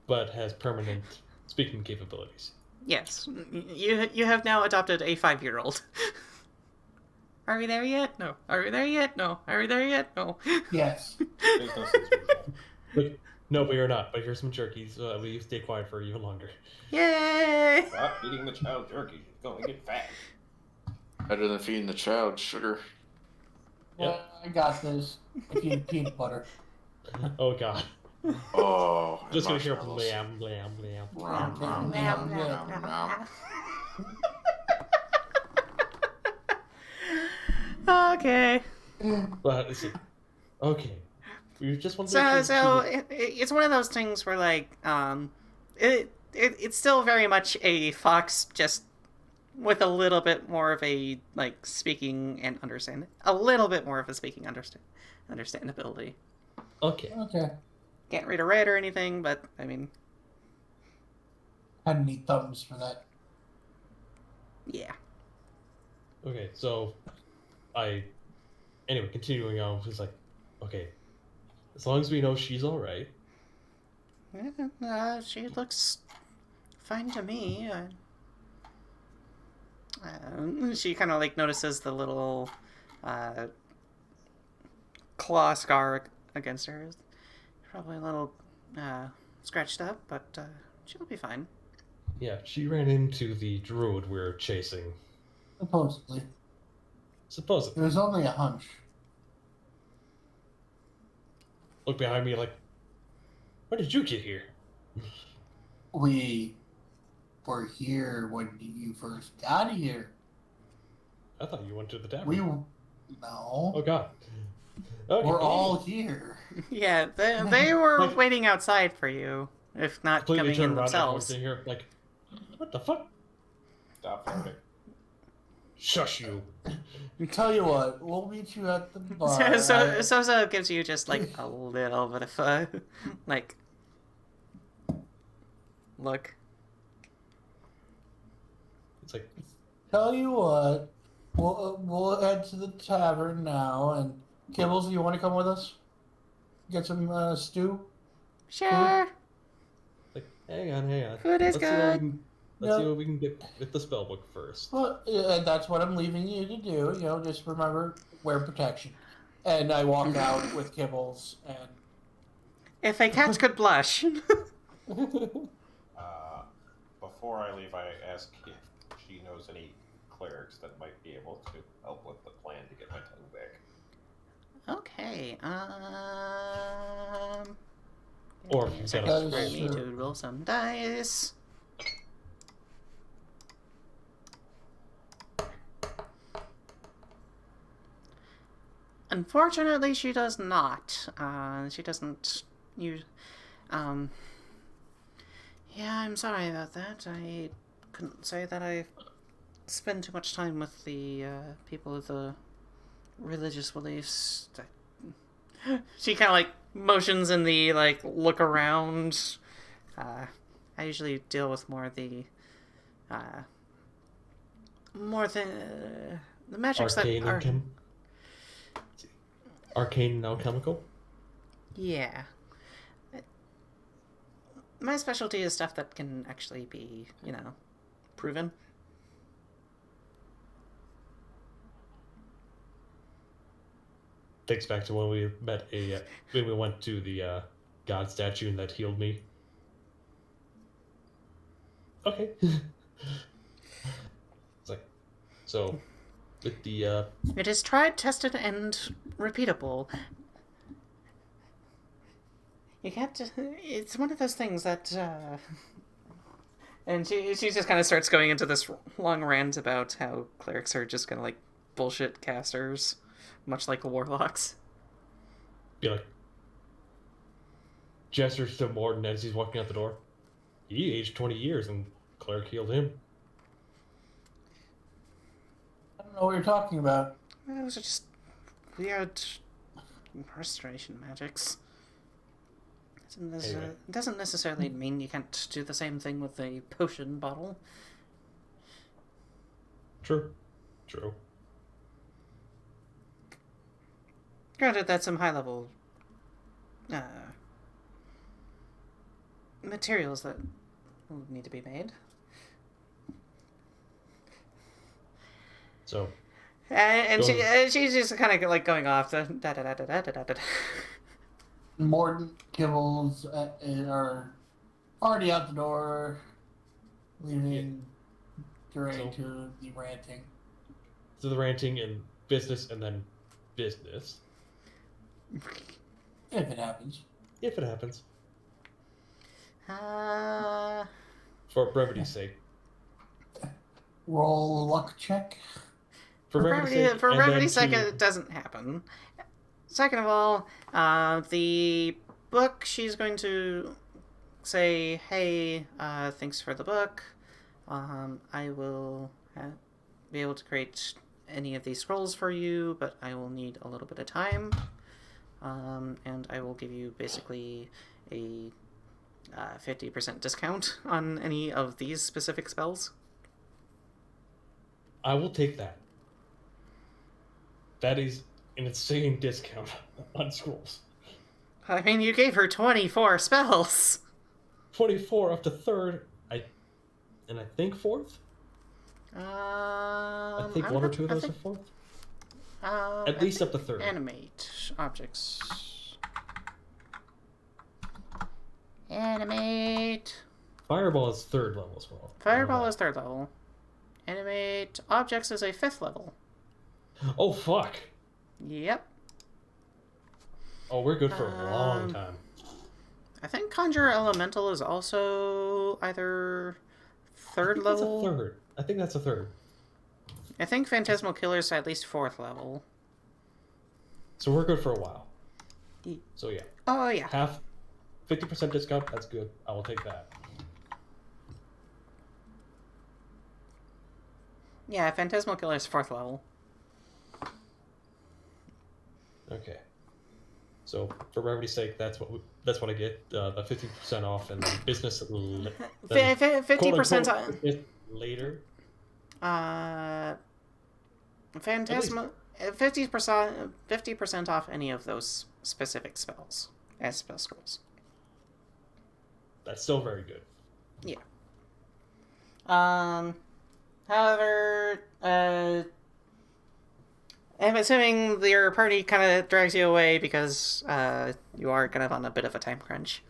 But has permanent speaking capabilities. Yes, you have now adopted a 5-year-old. Are we there yet? No. Are we there yet? No. Are we there yet? No. Yes. Business as usual. But, no, but you're not. But here's some jerky, so we stay quiet for even longer. Yay! Stop eating the child jerky. She's going to get fat. Better than feeding the child sugar. Yep. I got this. I eat peanut butter. Oh god. Oh, and Just gonna hear marshmallows. blam, blam, blam. Nom, nom, nom, nom, nom. Okay. But listen, okay. We just want to So it's one of those things where like it's still very much a fox, just with a little bit more of a like speaking and understandability. Okay. Okay. Can't read or write or anything, but I mean, I need thumbs for that. yeah. Okay, so anyway, continuing on, it's like, okay, as long as we know she's alright. Yeah, she looks fine to me. She kind of like notices the little claw scar against her. Probably a little scratched up, but she'll be fine. Yeah, she ran into the druid we were chasing. Supposedly. It Supposedly. was only a hunch. Look behind me like, when did you get here? We were here when you first got here. I thought you went to the tavern. No. Oh god. Okay. We're all here. Yeah, they were waiting outside for you, if not completely coming in turned around themselves. and here like, what the fuck? Stop farting. Shush you. Tell you what, we'll meet you at the bar. So Sosa gives you just like a little bit of a like look. It's like, Tell you what, we'll head to the tavern now. And Kibbles, you want to come with us? Get some stew. Sure. like, hang on. Food is Let's good. see what we can get with the spell book first. Well, that's what I'm leaving you to do. You know, just remember, wear protection. And I walk out with Kibbles, and If a cat could blush. Before I leave, I ask if she knows any clerics that might be able to help with the plan to get my tongue back. Okay. Or give me a get second us for me sure. to roll some dice. Unfortunately, she does not. She doesn't use. Yeah, I'm sorry about that. I couldn't say that I spend too much time with the people of the religious beliefs. She kind of like motions in the like look around. I usually deal with more the magics Arcane that are. Arcane and alchemical? Yeah. My specialty is stuff that can actually be, proven. Thinks back to when we met when we went to the god statue and that healed me. Okay. It's like, so with the It is tried, tested, and repeatable. You can't. It's one of those things that. And she just kind of starts going into this long rant about how clerics are just kind of like bullshit casters, much like warlocks. be like gestures to Mordin as he's walking out the door. He aged 20 years and cleric healed him. I don't know what you're talking about. Those are just weird restoration magics. Anyway. It doesn't necessarily mean you can't do the same thing with a potion bottle. True. Granted, that's some high-level materials that will need to be made. So. And she's just kind of like going off the da-da-da-da-da-da-da. Mordin, Kibbles are already out the door, leaving Dearaen to the ranting. So the ranting and business and then business. If it happens. If it happens. Uh, For brevity's sake. Roll a luck check. For brevity's sake, it doesn't happen. Second of all, the book, she's going to say, hey, thanks for the book. I will be able to create any of these scrolls for you, but I will need a little bit of time. And I will give you basically a 50% discount on any of these specific spells. I will take that. That is an insane discount on scrolls. I mean, you gave her 24 spells. 24 up to third, I think fourth? I think one or two of those are fourth. At least up to third. Animate objects. Animate. Fireball is third level as well. Fireball is third level. Animate objects is a 5th level. Oh, fuck. Yep. Oh, we're good for a long time. I think Conjure Elemental is also either third level. That's a third. I think that's a third. I think Phantasmal Killer is at least 4th level. So we're good for a while. So yeah. Oh, yeah. 50% discount, that's good. I will take that. Yeah, Phantasmal Killer is 4th level. Okay. So for brevity's sake, that's what I get. The 50% off and then business 50% off. Later. Phantasmal 50% off any of those specific spells as spell scrolls. That's still very good. Yeah. However, I'm assuming your party kind of drags you away because you are kind of on a bit of a time crunch.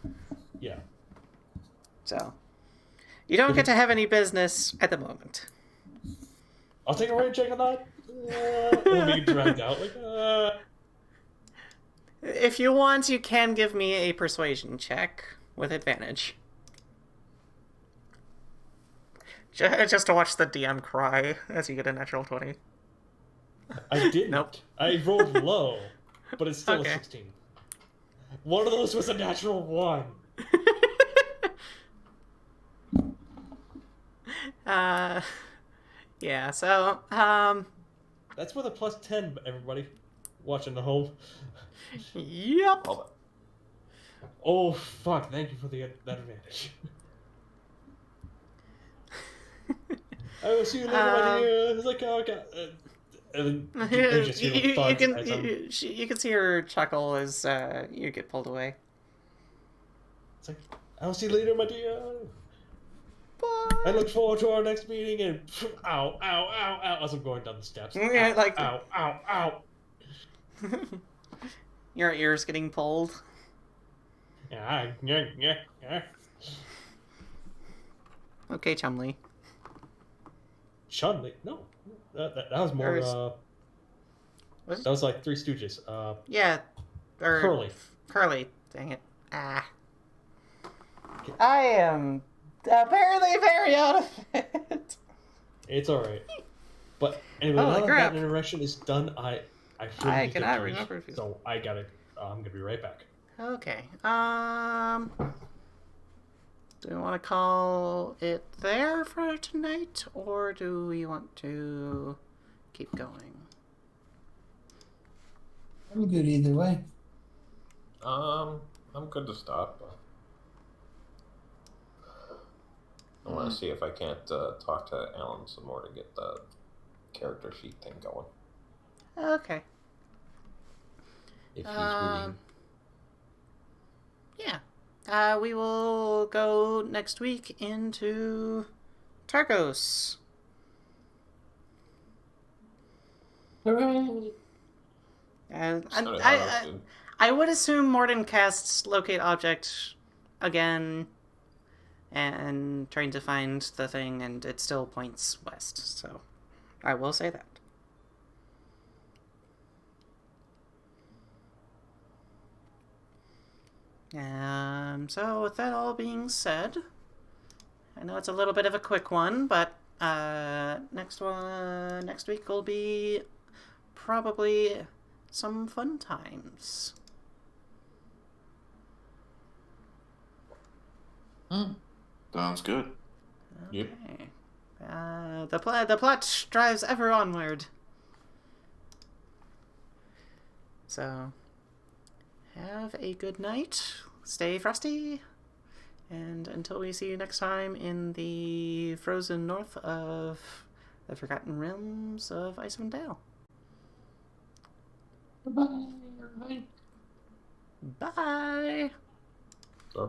Yeah. So, you don't get to have any business at the moment. I'll take a rain check on that. It'll be dragged out. If you want, you can give me a persuasion check with advantage. Just to watch the DM cry as you get a natural 20. I didn't. Nope. I rolled low, but it's still Okay. a 16. One of those was a natural 1. Yeah, so, That's with a plus 10, everybody. Watching the home. Yep. Oh, fuck. Thank you for that advantage. I will see you later, my dear. It's like, oh, God. And then you can see her chuckle as you get pulled away. It's like, I will see you later, my dear. Bye. I look forward to our next meeting, and ow, ow, ow, ow, as I'm going down the steps. Yeah, Ow, like ow, ow, ow. Your ears getting pulled. Yeah. Okay, Chumley. Chun-Li? No. That was more, Or is- Was that was like Three Stooges. Yeah. Or Curly. Curly. Dang it. Ah. I am apparently very out of it. It's alright. But anyway, Holy now that crap. that interaction is done, I I really need to cannot pee, remember if you- so I gotta, I'm gonna be right back. Okay. Do we want to call it there for tonight, or do we want to keep going? I'm good either way. I'm good to stop. I want to see if I can't talk to Alan some more to get the character sheet thing going. Okay. If he's willing. Yeah. We will go next week into Targos. Hooray! I would assume Mordin casts Locate Object again and trying to find the thing, and it still points west, so I will say that. So with that all being said, I know it's a little bit of a quick one, but next week will be probably some fun times. Sounds good. Yep. Okay. The plot drives ever onward. So, have a good night. Stay frosty. And until we see you next time in the frozen north of the Forgotten Realms of Icewind Dale. Bye-bye, everybody. Bye! Bye-bye.